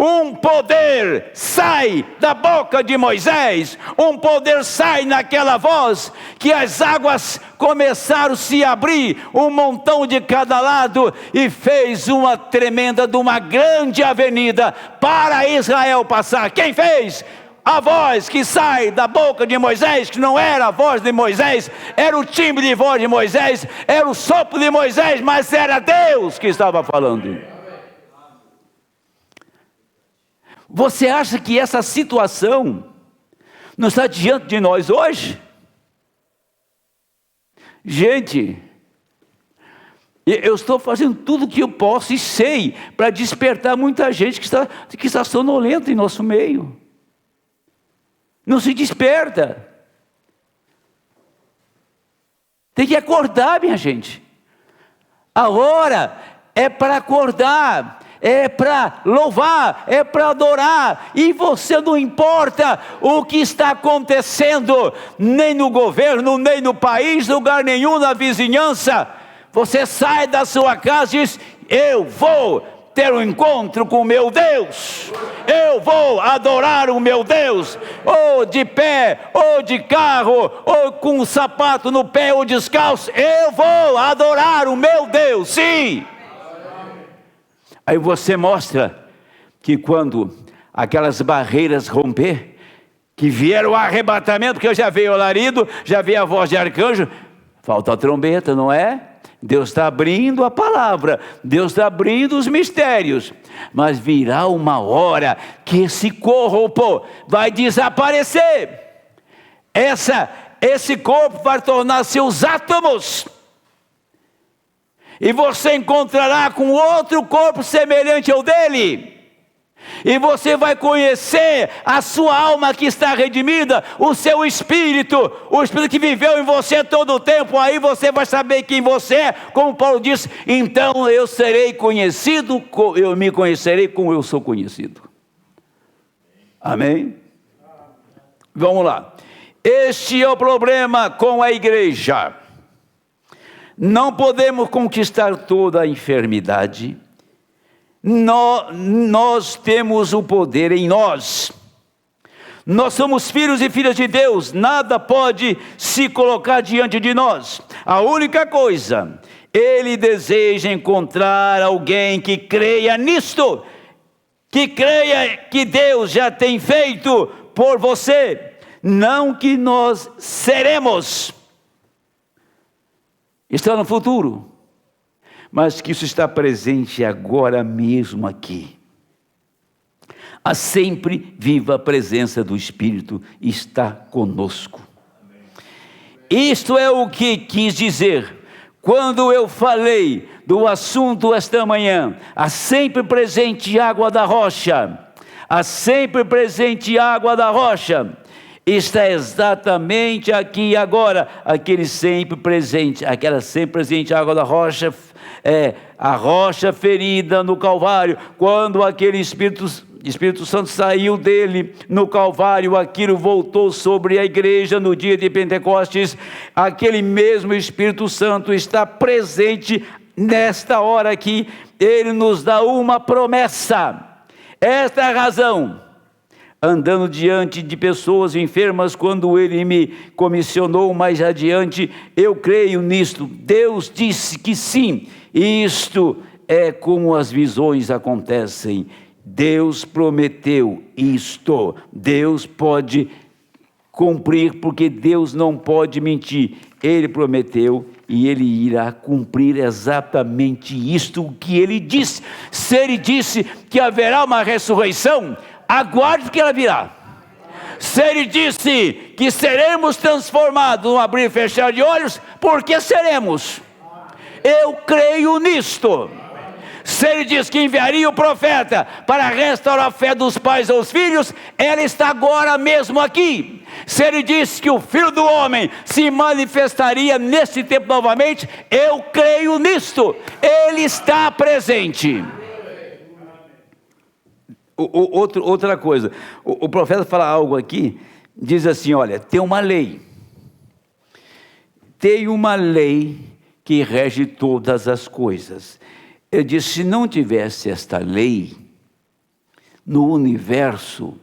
Um poder sai da boca de Moisés, um poder sai naquela voz, que as águas começaram a se abrir, um montão de cada lado, e fez uma tremenda, de uma grande avenida para Israel passar. Quem fez? A voz que sai da boca de Moisés, que não era a voz de Moisés, era o timbre de voz de Moisés, era o sopro de Moisés, mas era Deus que estava falando. Você acha que essa situação não está diante de nós hoje? Gente, eu estou fazendo tudo o que eu posso e sei para despertar muita gente que está sonolenta em nosso meio. Não se desperta. Tem que acordar, minha gente. A hora é para acordar. É para louvar, é para adorar, e você não importa o que está acontecendo, nem no governo, nem no país, lugar nenhum, na vizinhança. Você sai da sua casa e diz: eu vou ter um encontro com o meu Deus, eu vou adorar o meu Deus, ou de pé, ou de carro, ou com um sapato no pé, ou descalço, eu vou adorar o meu Deus, sim. Aí você mostra que quando aquelas barreiras romper, que vieram o arrebatamento, porque já veio o alarido, já veio a voz de arcanjo, falta a trombeta, não é? Deus está abrindo a palavra, Deus está abrindo os mistérios, mas virá uma hora que esse corpo vai desaparecer, esse corpo vai tornar-se os átomos, e você encontrará com outro corpo semelhante ao dele, e você vai conhecer a sua alma que está redimida, o seu espírito, o espírito que viveu em você todo o tempo. Aí você vai saber quem você é, como Paulo disse: então eu serei conhecido, eu me conhecerei como eu sou conhecido. Amém? Vamos lá. Este é o problema com a igreja. Não podemos conquistar toda a enfermidade. Nós temos o poder em nós. Nós somos filhos e filhas de Deus. Nada pode se colocar diante de nós. A única coisa, Ele deseja encontrar alguém que creia nisto, que creia que Deus já tem feito por você, não que nós seremos. Está no futuro, mas que isso está presente agora mesmo aqui. A sempre viva a presença do Espírito está conosco. Isto é o que quis dizer quando eu falei do assunto esta manhã: a sempre presente água da rocha, a sempre presente água da rocha. Está exatamente aqui e agora, aquela sempre presente água da rocha, a rocha ferida no Calvário. Quando aquele Espírito Santo saiu dele no Calvário, aquilo voltou sobre a igreja no dia de Pentecostes. Aquele mesmo Espírito Santo está presente nesta hora aqui. Ele nos dá uma promessa. Esta é a razão. Andando diante de pessoas enfermas, quando Ele me comissionou mais adiante, eu creio nisto. Deus disse que sim. Isto é como as visões acontecem. Deus prometeu isto. Deus pode cumprir, porque Deus não pode mentir. Ele prometeu e Ele irá cumprir exatamente isto que Ele disse. Se Ele disse que haverá uma ressurreição, aguarde que ela virá. Se Ele disse que seremos transformados no abrir e fechar de olhos, porque seremos. Eu creio nisto. Se Ele diz que enviaria o profeta para restaurar a fé dos pais aos filhos, ela está agora mesmo aqui. Se Ele disse que o Filho do Homem se manifestaria nesse tempo novamente, eu creio nisto. Ele está presente. Outra coisa, o profeta fala algo aqui, diz assim, olha, tem uma lei que rege todas as coisas. Ele diz, se não tivesse esta lei no universo,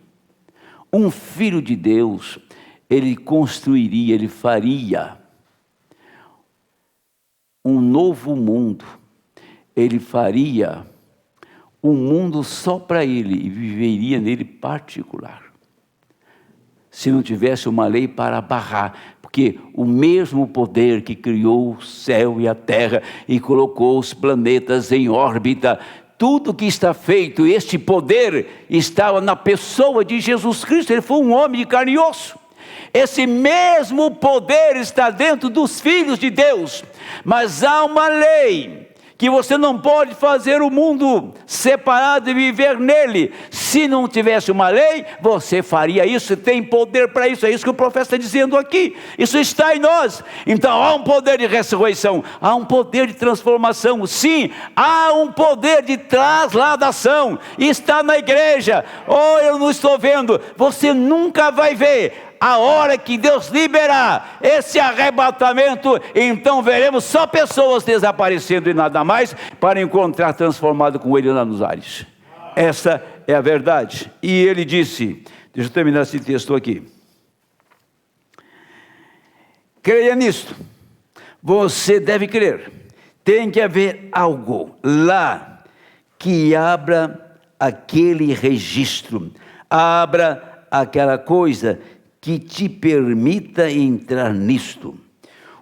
um filho de Deus, ele construiria, ele faria um novo mundo, ele faria um mundo só para ele e viveria nele particular. Se não tivesse uma lei para barrar, porque o mesmo poder que criou o céu e a terra e colocou os planetas em órbita, tudo que está feito, este poder estava na pessoa de Jesus Cristo. Ele foi um homem de carne e osso. Esse mesmo poder está dentro dos filhos de Deus, mas há uma lei que você não pode fazer o mundo separado e viver nele. Se não tivesse uma lei, você faria isso, e tem poder para isso. É isso que o profeta está dizendo aqui. Isso está em nós. Então há um poder de ressurreição, há um poder de transformação. Sim, há um poder de trasladação. Está na igreja. Oh, eu não estou vendo. Você nunca vai ver. A hora que Deus liberar esse arrebatamento, então veremos só pessoas desaparecendo e nada mais, para encontrar transformado com Ele lá nos ares. Essa é a verdade. E Ele disse, deixa eu terminar esse texto aqui. Creia nisto. Você deve crer. Tem que haver algo lá que abra aquele registro, abra aquela coisa que te permita entrar nisto.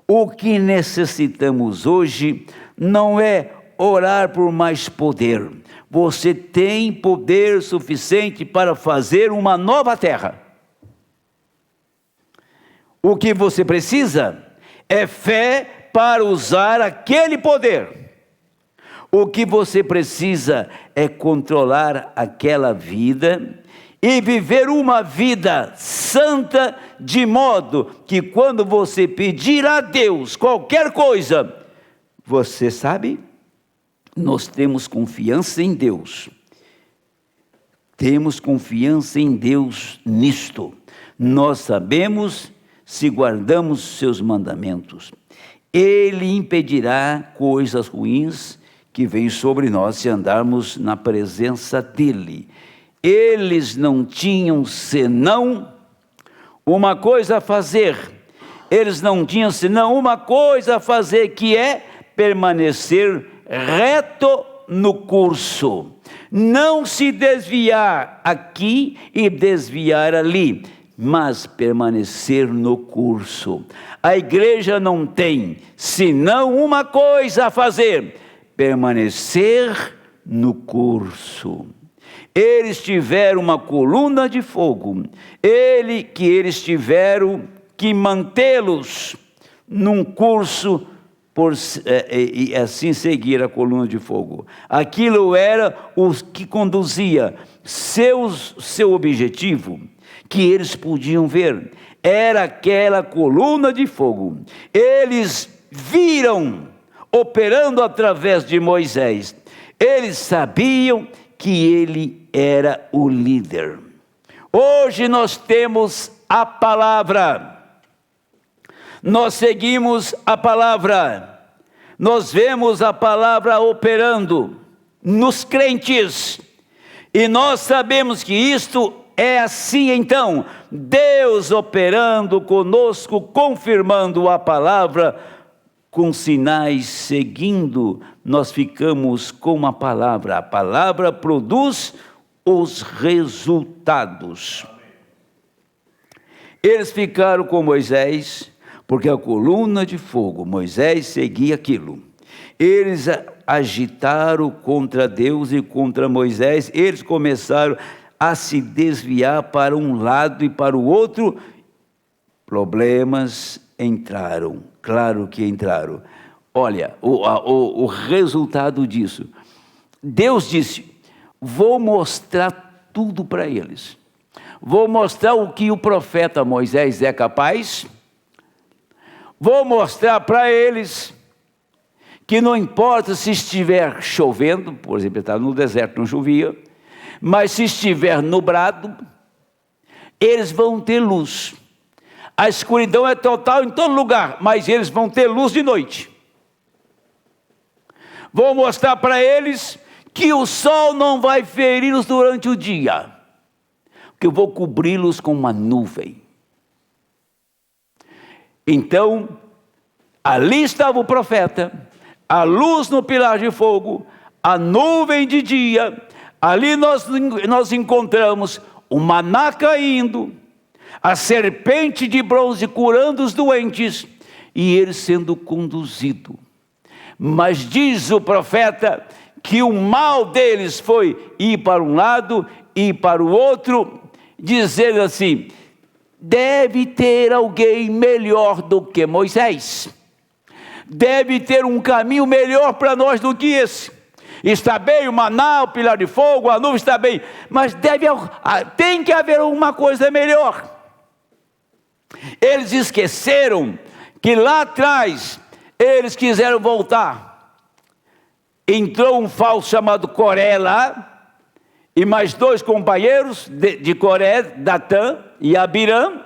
O que necessitamos hoje não é orar por mais poder. Você tem poder suficiente para fazer uma nova terra. O que você precisa é fé para usar aquele poder. O que você precisa é controlar aquela vida e viver uma vida santa, de modo que quando você pedir a Deus qualquer coisa, você sabe, nós temos confiança em Deus. Temos confiança em Deus nisto. Nós sabemos, se guardamos seus mandamentos, Ele impedirá coisas ruins que vêm sobre nós se andarmos na presença dEle. Eles não tinham senão uma coisa a fazer. Eles não tinham senão uma coisa a fazer, que é permanecer reto no curso. Não se desviar aqui e desviar ali, mas permanecer no curso. A igreja não tem senão uma coisa a fazer: permanecer no curso. Eles tiveram uma coluna de fogo, eles tiveram que mantê-los num curso, e assim seguir a coluna de fogo. Aquilo era o que conduzia seu objetivo, que eles podiam ver, era aquela coluna de fogo. Eles viram operando através de Moisés, eles sabiam que ele era o líder. Hoje nós temos a palavra, nós seguimos a palavra, nós vemos a palavra operando nos crentes, e nós sabemos que isto é assim. Então, Deus operando conosco, confirmando a palavra, com sinais seguindo, nós ficamos com a palavra produz os resultados. Eles ficaram com Moisés, porque a coluna de fogo, Moisés seguia aquilo. Eles agitaram contra Deus e contra Moisés, eles começaram a se desviar para um lado e para o outro. Problemas entraram, claro que entraram. Olha, o resultado disso. Deus disse: vou mostrar tudo para eles. Vou mostrar o que o profeta Moisés é capaz. Vou mostrar para eles que não importa se estiver chovendo, por exemplo, está no deserto, não chovia, mas se estiver nublado, eles vão ter luz. A escuridão é total em todo lugar, mas eles vão ter luz de noite. Vou mostrar para eles que o sol não vai feri-los durante o dia, porque eu vou cobri-los com uma nuvem. Então, ali estava o profeta, a luz no pilar de fogo, a nuvem de dia. Ali nós encontramos o maná caindo, a serpente de bronze curando os doentes, e ele sendo conduzido. Mas diz o profeta que o mal deles foi ir para um lado e para o outro, dizendo assim: deve ter alguém melhor do que Moisés. Deve ter um caminho melhor para nós do que esse. Está bem o maná, o pilar de fogo, a nuvem está bem, mas tem que haver alguma coisa melhor. Eles esqueceram que lá atrás eles quiseram voltar. Entrou um falso chamado Coré lá, e mais 2 companheiros de Coré, Datã e Abiram,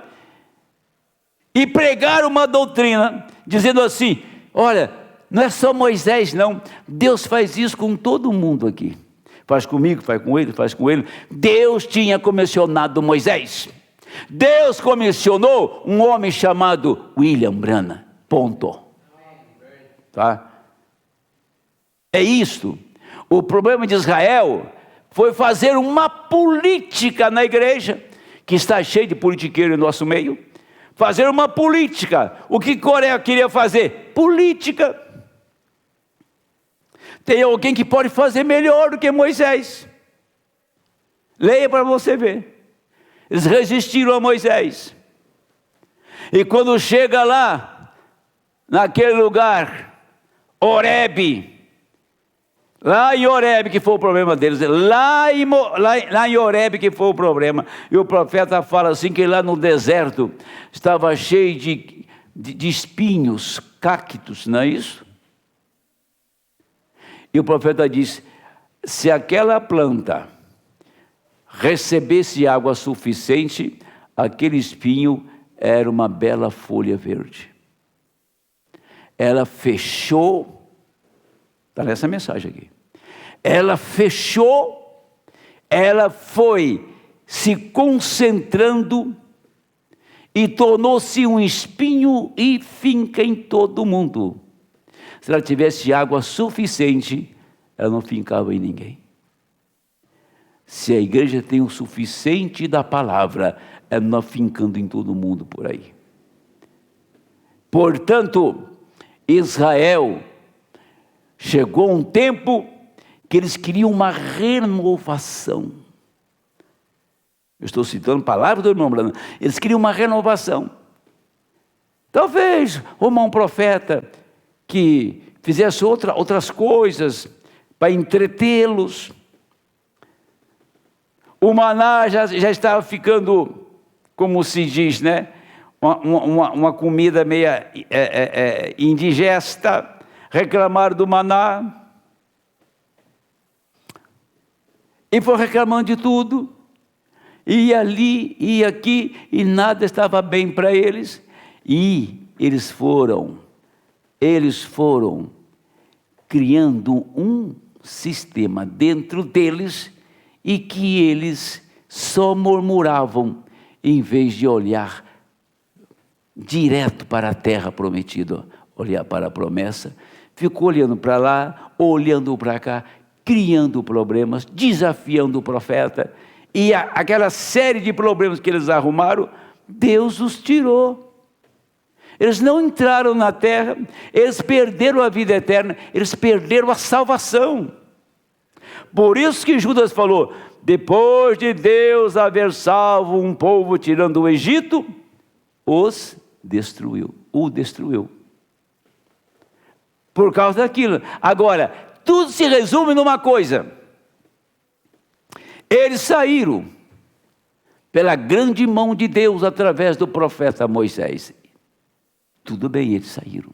e pregaram uma doutrina, dizendo assim: olha, não é só Moisés não, Deus faz isso com todo mundo aqui. Faz comigo, faz com ele, faz com ele. Deus tinha comissionado Moisés. Deus comissionou um homem chamado William Branham. Ponto. Tá? É isto. O problema de Israel foi fazer uma política na igreja, que está cheio de politiqueiro no nosso meio. Fazer uma política. O que Coré queria fazer? Política. Tem alguém que pode fazer melhor do que Moisés. Leia para você ver. Eles resistiram a Moisés. E quando chega lá, naquele lugar, Horebe, lá em Horebe que foi o problema deles, lá em Horebe que foi o problema. E o profeta fala assim, que lá no deserto estava cheio de espinhos, cactos, não é isso? E o profeta diz: se aquela planta recebesse água suficiente, aquele espinho era uma bela folha verde. Ela fechou, está nessa mensagem aqui, ela fechou, ela foi se concentrando e tornou-se um espinho e finca em todo mundo. Se ela tivesse água suficiente, ela não fincava em ninguém. Se a igreja tem o suficiente da palavra, ela não fincando em todo mundo por aí. Portanto, Israel chegou um tempo que eles queriam uma renovação. Eu estou citando palavras do irmão Branham. Eles queriam uma renovação. Talvez um profeta que fizesse outras coisas para entretê-los. O maná já estava ficando, como se diz, né? Uma comida meia indigesta. Reclamaram do maná. E foi reclamando de tudo. E ali, e aqui, e nada estava bem para eles. E eles foram criando um sistema dentro deles, e que eles só murmuravam, em vez de olhar direto para a terra prometida, olhar para a promessa. Ficou olhando para lá, olhando para cá, criando problemas, desafiando o profeta, e aquela série de problemas que eles arrumaram, Deus os tirou. Eles não entraram na terra, eles perderam a vida eterna, eles perderam a salvação. Por isso que Judas falou: depois de Deus haver salvo um povo tirando o Egito, o destruiu. Por causa daquilo. Agora, tudo se resume numa coisa: eles saíram pela grande mão de Deus através do profeta Moisés. Tudo bem, eles saíram.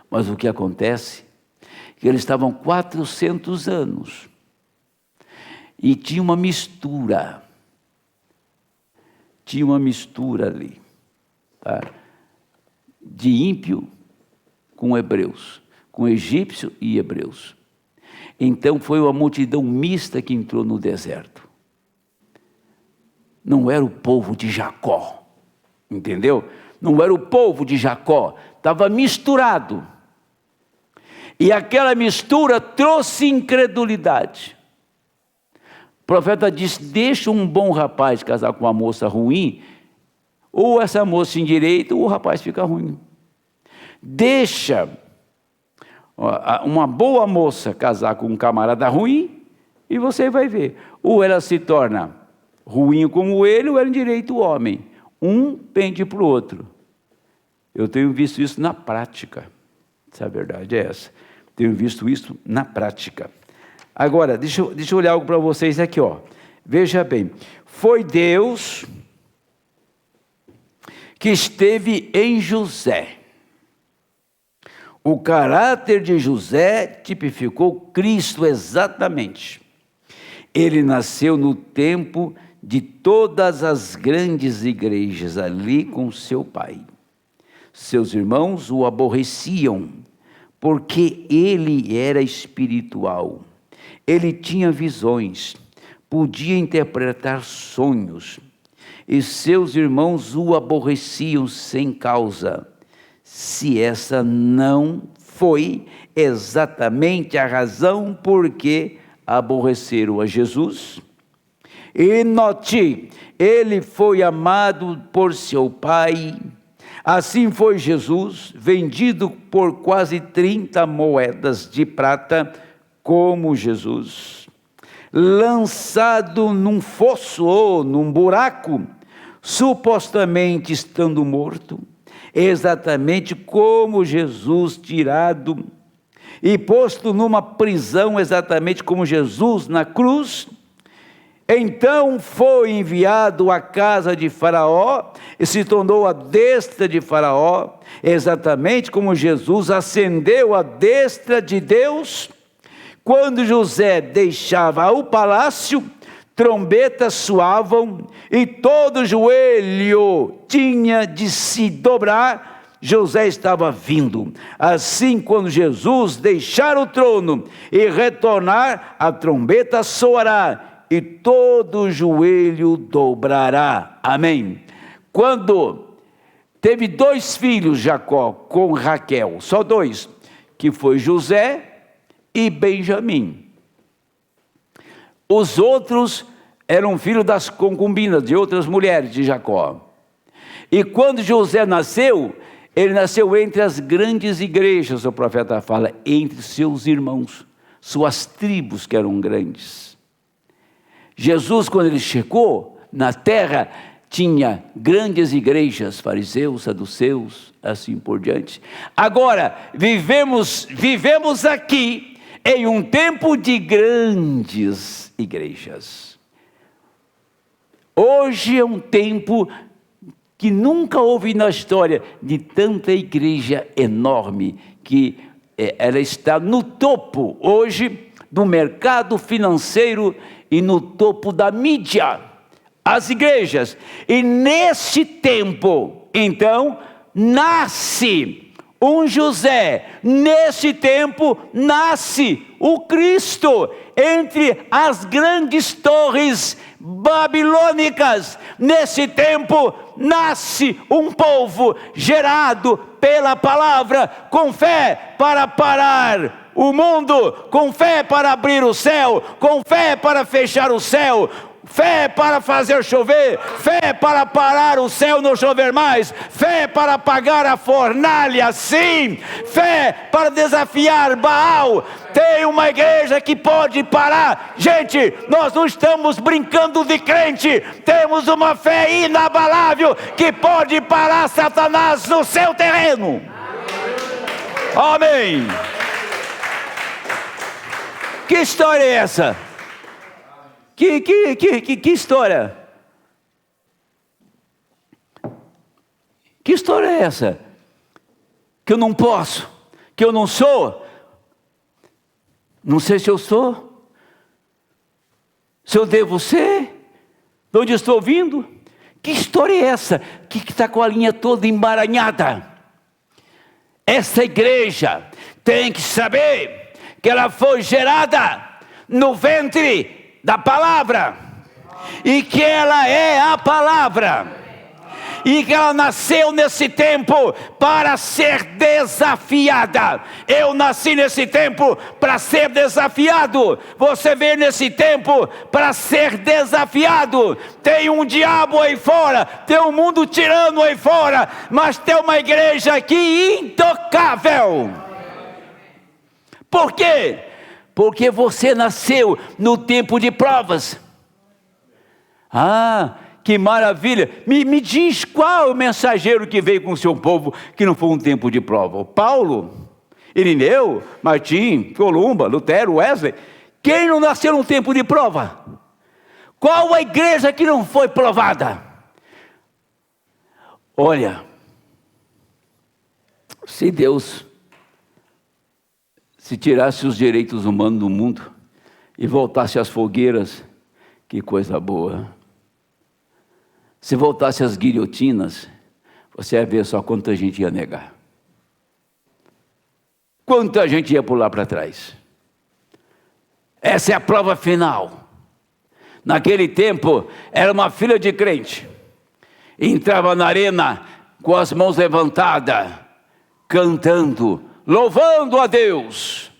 Mas o que acontece é que eles estavam 400 anos. E tinha uma mistura. Tinha uma mistura ali. Tá? De ímpio com hebreus. Com egípcio e hebreus. Então foi uma multidão mista que entrou no deserto. Não era o povo de Jacó. Entendeu? Não era o povo de Jacó, estava misturado. E aquela mistura trouxe incredulidade. O profeta disse: deixa um bom rapaz casar com uma moça ruim, ou essa moça endireita, ou o rapaz fica ruim. Deixa uma boa moça casar com um camarada ruim, e você vai ver. Ou ela se torna ruim como ele, ou ela endireita o homem. Um pende para o outro. Eu tenho visto isso na prática. A verdade é essa. Tenho visto isso na prática. Agora, deixa eu olhar algo para vocês aqui, ó. Veja bem. Foi Deus que esteve em José. O caráter de José tipificou Cristo exatamente. Ele nasceu no tempo de todas as grandes igrejas, ali com seu pai. Seus irmãos o aborreciam, porque ele era espiritual. Ele tinha visões, podia interpretar sonhos, e seus irmãos o aborreciam sem causa. Se essa não foi exatamente a razão por que aborreceram a Jesus. E note, ele foi amado por seu pai. Assim foi Jesus, vendido por quase 30 moedas de prata, como Jesus. Lançado num fosso ou num buraco, supostamente estando morto, exatamente como Jesus, tirado e posto numa prisão, exatamente como Jesus na cruz. Então foi enviado à casa de Faraó e se tornou a destra de Faraó, exatamente como Jesus ascendeu à destra de Deus. Quando José deixava o palácio, trombetas soavam e todo joelho tinha de se dobrar. José estava vindo. Assim, quando Jesus deixar o trono e retornar, a trombeta soará e todo joelho dobrará. Amém. Quando teve 2 filhos Jacó com Raquel, só 2, que foi José e Benjamim. Os outros eram filhos das concubinas, de outras mulheres de Jacó. E quando José nasceu, ele nasceu entre as grandes igrejas, o profeta fala, entre seus irmãos, suas tribos que eram grandes. Jesus, quando ele chegou na terra, tinha grandes igrejas, fariseus, saduceus, assim por diante. Agora, vivemos aqui em um tempo de grandes igrejas. Hoje é um tempo que nunca houve na história de tanta igreja enorme, que ela está no topo hoje do mercado financeiro e no topo da mídia, as igrejas. E nesse tempo, então, nasce um José. Nesse tempo, nasce o Cristo entre as grandes torres babilônicas. Nesse tempo, nasce um povo gerado pela palavra, com fé, para parar o mundo, com fé para abrir o céu, com fé para fechar o céu, fé para fazer chover, fé para parar o céu não chover mais, fé para apagar a fornalha, sim, fé para desafiar Baal. Tem uma igreja que pode parar. Gente, nós não estamos brincando de crente, temos uma fé inabalável que pode parar Satanás no seu terreno. Amém. Que história é essa? Que história? Que história é essa? Que eu não posso, que eu não sou. Não sei se eu sou, se eu devo ser, de onde estou vindo. Que história é essa que está com a linha toda emaranhada? Essa igreja tem que saber que ela foi gerada no ventre da palavra, e que ela é a palavra, e que ela nasceu nesse tempo para ser desafiada. Eu nasci nesse tempo para ser desafiado. Você veio nesse tempo para ser desafiado. Tem um diabo aí fora, tem um mundo tirano aí fora, mas tem uma igreja aqui intocável. Por quê? Porque você nasceu no tempo de provas. Que maravilha! Me diz qual o mensageiro que veio com o seu povo que não foi um tempo de prova? O Paulo, Irineu, Martim, Columba, Lutero, Wesley. Quem não nasceu num tempo de prova? Qual a igreja que não foi provada? Olha, se Deus se tirasse os direitos humanos do mundo e voltasse às fogueiras, que coisa boa. Se voltasse às guilhotinas, você ia ver só quanta gente ia negar. Quanta gente ia pular para trás. Essa é a prova final. Naquele tempo, era uma fila de crente. Entrava na arena com as mãos levantadas, cantando, louvando a Deus.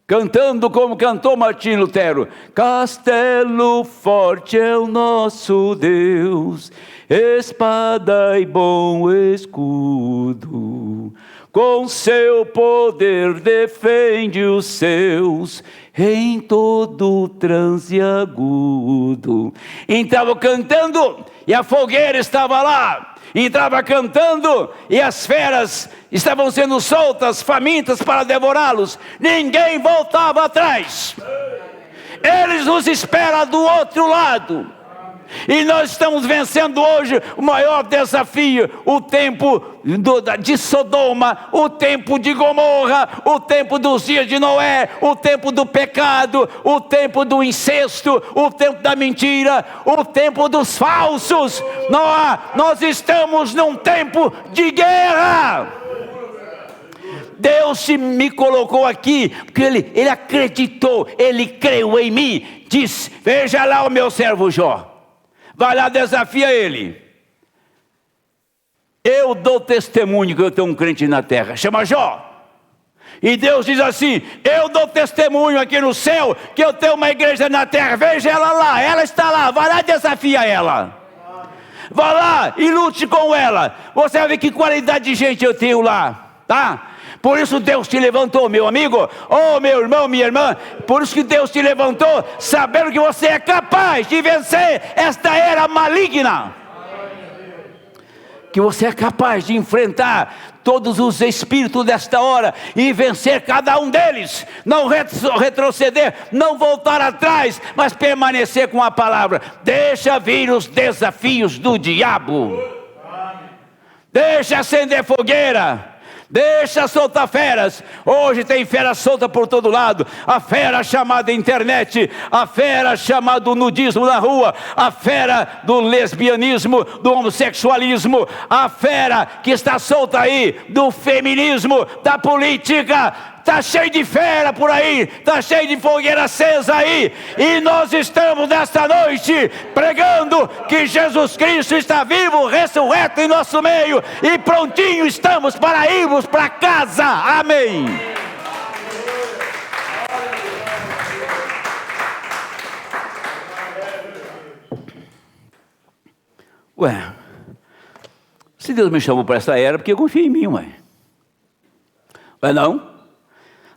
Cantando como cantou Martim Lutero: Castelo forte é o nosso Deus, espada e bom escudo, com seu poder defende os seus, em todo transe agudo. Entrava cantando e a fogueira estava lá. Entrava cantando e as feras estavam sendo soltas, famintas para devorá-los. Ninguém voltava atrás. Eles nos esperam do outro lado. E nós estamos vencendo hoje o maior desafio, o tempo de Sodoma, o tempo de Gomorra, o tempo dos dias de Noé, o tempo do pecado, o tempo do incesto, o tempo da mentira, o tempo dos falsos. Nós estamos num tempo de guerra. Deus me colocou aqui, porque Ele acreditou, Ele creu em mim. Diz: veja lá o meu servo Jó. Vai lá, desafia ele. Eu dou testemunho que eu tenho um crente na terra, chama Jó. E Deus diz assim: eu dou testemunho aqui no céu que eu tenho uma igreja na terra. Veja ela lá, ela está lá. Vai lá, desafia ela. Vá lá e lute com ela. Você vai ver que qualidade de gente eu tenho lá, tá? Por isso Deus te levantou, meu amigo, meu irmão, minha irmã. Por isso que Deus te levantou, sabendo que você é capaz de vencer esta era maligna. Que você é capaz de enfrentar todos os espíritos desta hora e vencer cada um deles. Não retroceder, não voltar atrás, mas permanecer com a palavra. Deixa vir os desafios do diabo. Deixa acender fogueira. Deixa soltar feras. Hoje tem fera solta por todo lado. A fera chamada internet, a fera chamada nudismo na rua, a fera do lesbianismo, do homossexualismo, a fera que está solta aí do feminismo, da política. Está cheio de fera por aí, está cheio de fogueira acesa aí. E nós estamos nesta noite pregando que Jesus Cristo está vivo, ressurreto em nosso meio. E prontinho estamos para irmos para casa. Amém. Ué, se Deus me chamou para essa era, porque confia em mim, ué. Ué, não?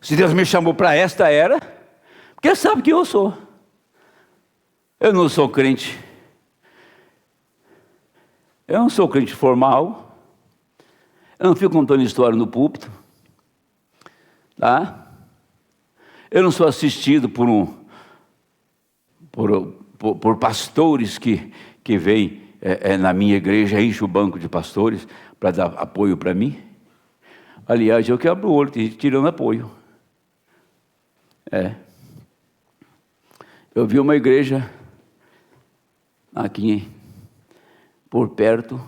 Se Deus me chamou para esta era, porque sabe que eu sou. Eu não sou crente. Eu não sou crente formal. Eu não fico contando história no púlpito. Tá? Eu não sou assistido por pastores que vêm na minha igreja, enche o banco de pastores para dar apoio para mim. Aliás, eu quebro o olho, tem gente tirando apoio. Eu vi uma igreja aqui por perto,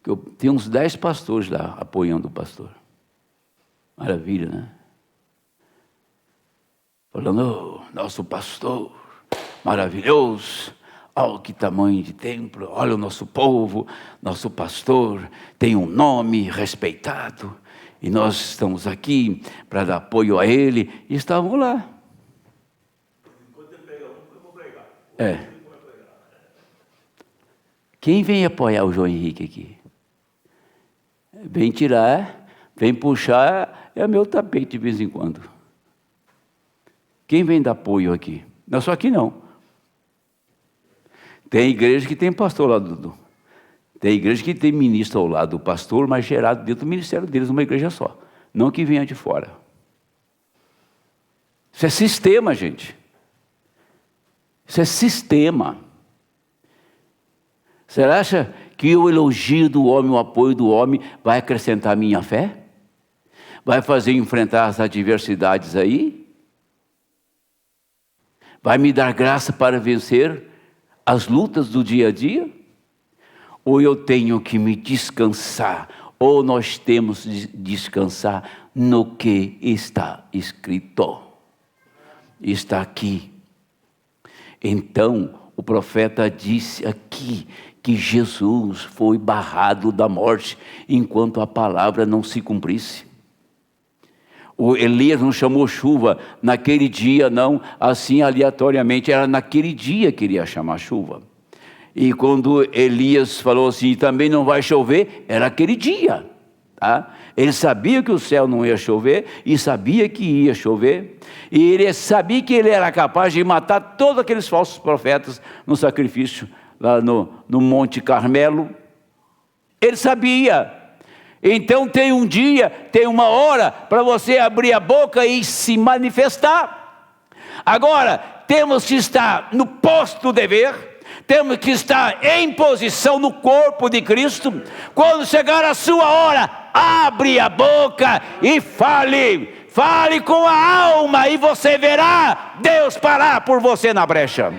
que tem uns 10 pastores lá apoiando o pastor. Maravilha, né? Falando, nosso pastor, maravilhoso, olha que tamanho de templo, olha o nosso povo, nosso pastor tem um nome respeitado, e nós estamos aqui para dar apoio a ele, e estavam lá. Enquanto ele pega eu vou pregar. Quem vem apoiar o João Henrique aqui? Vem tirar, vem puxar, é meu tapete de vez em quando. Quem vem dar apoio aqui? Não só aqui não. Tem igreja que tem pastor lá tem igreja que tem ministro ao lado do pastor, mas gerado dentro do ministério deles, uma igreja só. Não que venha de fora. Isso é sistema, gente. Isso é sistema. Você acha que o elogio do homem, o apoio do homem, vai acrescentar a minha fé? Vai fazer enfrentar as adversidades aí? Vai me dar graça para vencer as lutas do dia a dia? Ou eu tenho que me descansar, ou nós temos que descansar no que está escrito? Está aqui. Então, o profeta disse aqui que Jesus foi barrado da morte enquanto a palavra não se cumprisse. O Elias não chamou chuva naquele dia, não, assim aleatoriamente, era naquele dia que ele ia chamar chuva. E quando Elias falou assim, também não vai chover, era aquele dia. Tá? Ele sabia que o céu não ia chover, e sabia que ia chover, e ele sabia que ele era capaz de matar todos aqueles falsos profetas no sacrifício, lá no Monte Carmelo. Ele sabia. Então tem um dia, tem uma hora para você abrir a boca e se manifestar. Agora, temos que estar no posto do dever, temos que estar em posição no corpo de Cristo. Quando chegar a sua hora, abre a boca e fale com a alma, e você verá Deus parar por você na brecha.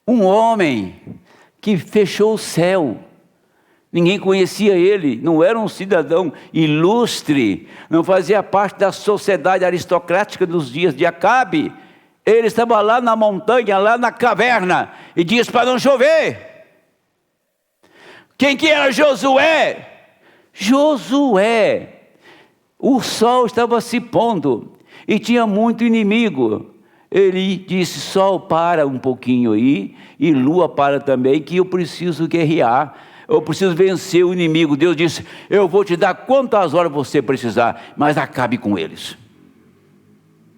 Um homem que fechou o céu, ninguém conhecia ele, não era um cidadão ilustre, não fazia parte da sociedade aristocrática dos dias de Acabe. Ele estava lá na montanha, lá na caverna, e disse para não chover. Quem que era Josué? Josué, o sol estava se pondo, e tinha muito inimigo. Ele disse, sol para um pouquinho aí, e lua para também, que eu preciso guerrear. Eu preciso vencer o inimigo. Deus disse, eu vou te dar quantas horas você precisar, mas acabe com eles.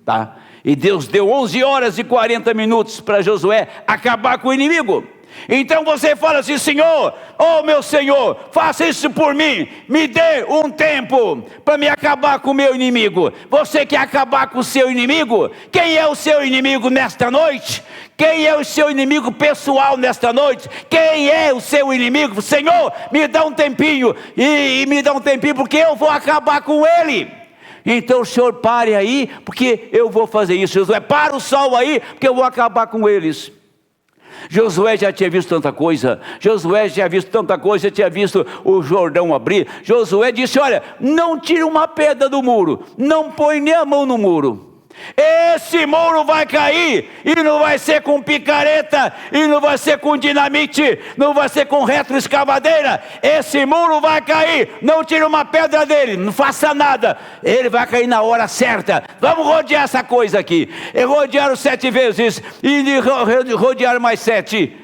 Tá? E Deus deu 11 horas e 40 minutos para Josué acabar com o inimigo. Então você fala assim, Senhor, oh meu Senhor, faça isso por mim, me dê um tempo para me acabar com o meu inimigo. Você quer acabar com o seu inimigo? Quem é o seu inimigo nesta noite? Quem é o seu inimigo pessoal nesta noite? Quem é o seu inimigo? Senhor, me dá um tempinho, e me dá um tempinho, porque eu vou acabar com ele. Então o Senhor pare aí, porque eu vou fazer isso. Josué, para o sol aí, porque eu vou acabar com eles. Josué já tinha visto tanta coisa, já tinha visto o Jordão abrir. Josué disse, olha, não tire uma pedra do muro, não põe nem a mão no muro. Esse muro vai cair, e não vai ser com picareta, e não vai ser com dinamite, não vai ser com retroescavadeira. Esse muro vai cair. Não tire uma pedra dele, não faça nada, ele vai cair na hora certa. Vamos rodear essa coisa aqui. E rodearam 7 vezes, e rodearam mais 7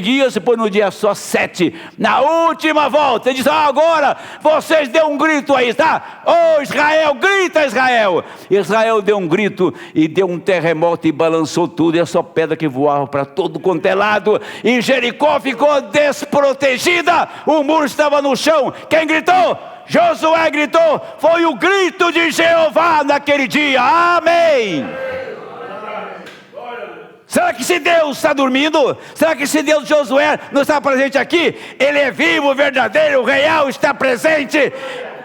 dias, depois no dia só 7. Na última volta, ele disse: agora vocês dêem um grito aí, tá? Ô Israel, grita Israel. Israel deu um grito e deu um terremoto e balançou tudo, e essa pedra que voava para todo quanto é lado, e Jericó ficou desprotegida, o muro estava no chão. Quem gritou? Josué gritou. Foi o grito de Jeová naquele dia. Amém. Será que se Deus está dormindo? Será que se Deus de Josué não está presente aqui? Ele é vivo, verdadeiro, real, está presente.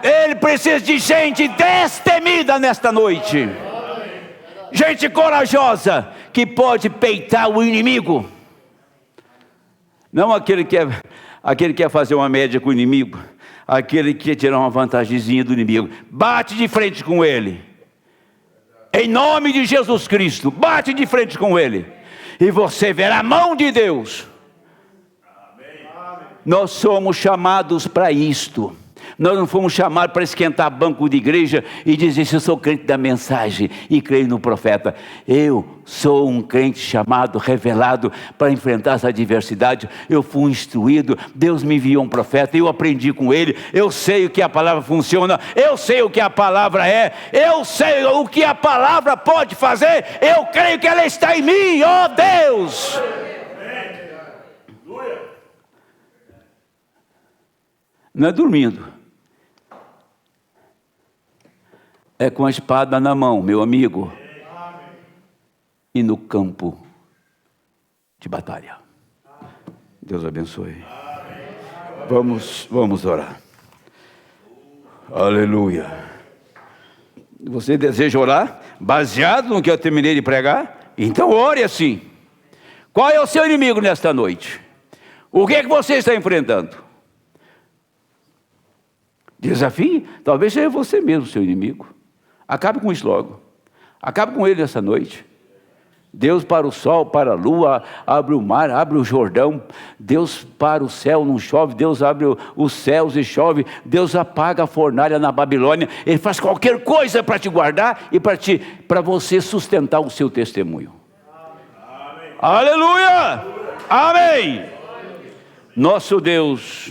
Ele precisa de gente destemida nesta noite. Gente corajosa, que pode peitar o inimigo. Não aquele que quer fazer uma média com o inimigo, aquele que quer tirar uma vantagemzinha do inimigo. Bate de frente com ele. Em nome de Jesus Cristo, bate de frente com ele, e você verá a mão de Deus. Amém. Nós somos chamados para isto. Nós não fomos chamados para esquentar banco de igreja e dizer: se eu sou crente da mensagem e creio no profeta. Eu sou um crente chamado, revelado para enfrentar essa adversidade. Eu fui instruído, Deus me enviou um profeta, eu aprendi com ele, eu sei o que a palavra funciona, eu sei o que a palavra é, eu sei o que a palavra pode fazer, eu creio que ela está em mim, ó Deus. Não é dormindo, é com a espada na mão, meu amigo, e no campo de batalha. Deus abençoe. Vamos orar. Aleluia. Você deseja orar baseado no que eu terminei de pregar? Então ore assim. Qual é o seu inimigo nesta noite? O que é que você está enfrentando? Desafie? Talvez seja você mesmo seu inimigo. Acabe com isso logo. Acabe com ele nessa noite. Deus para o sol, para a lua, abre o mar, abre o Jordão. Deus para o céu, não chove. Deus abre os céus e chove. Deus apaga a fornalha na Babilônia. Ele faz qualquer coisa para te guardar e para você sustentar o seu testemunho. Amém. Aleluia! Amém! Nosso Deus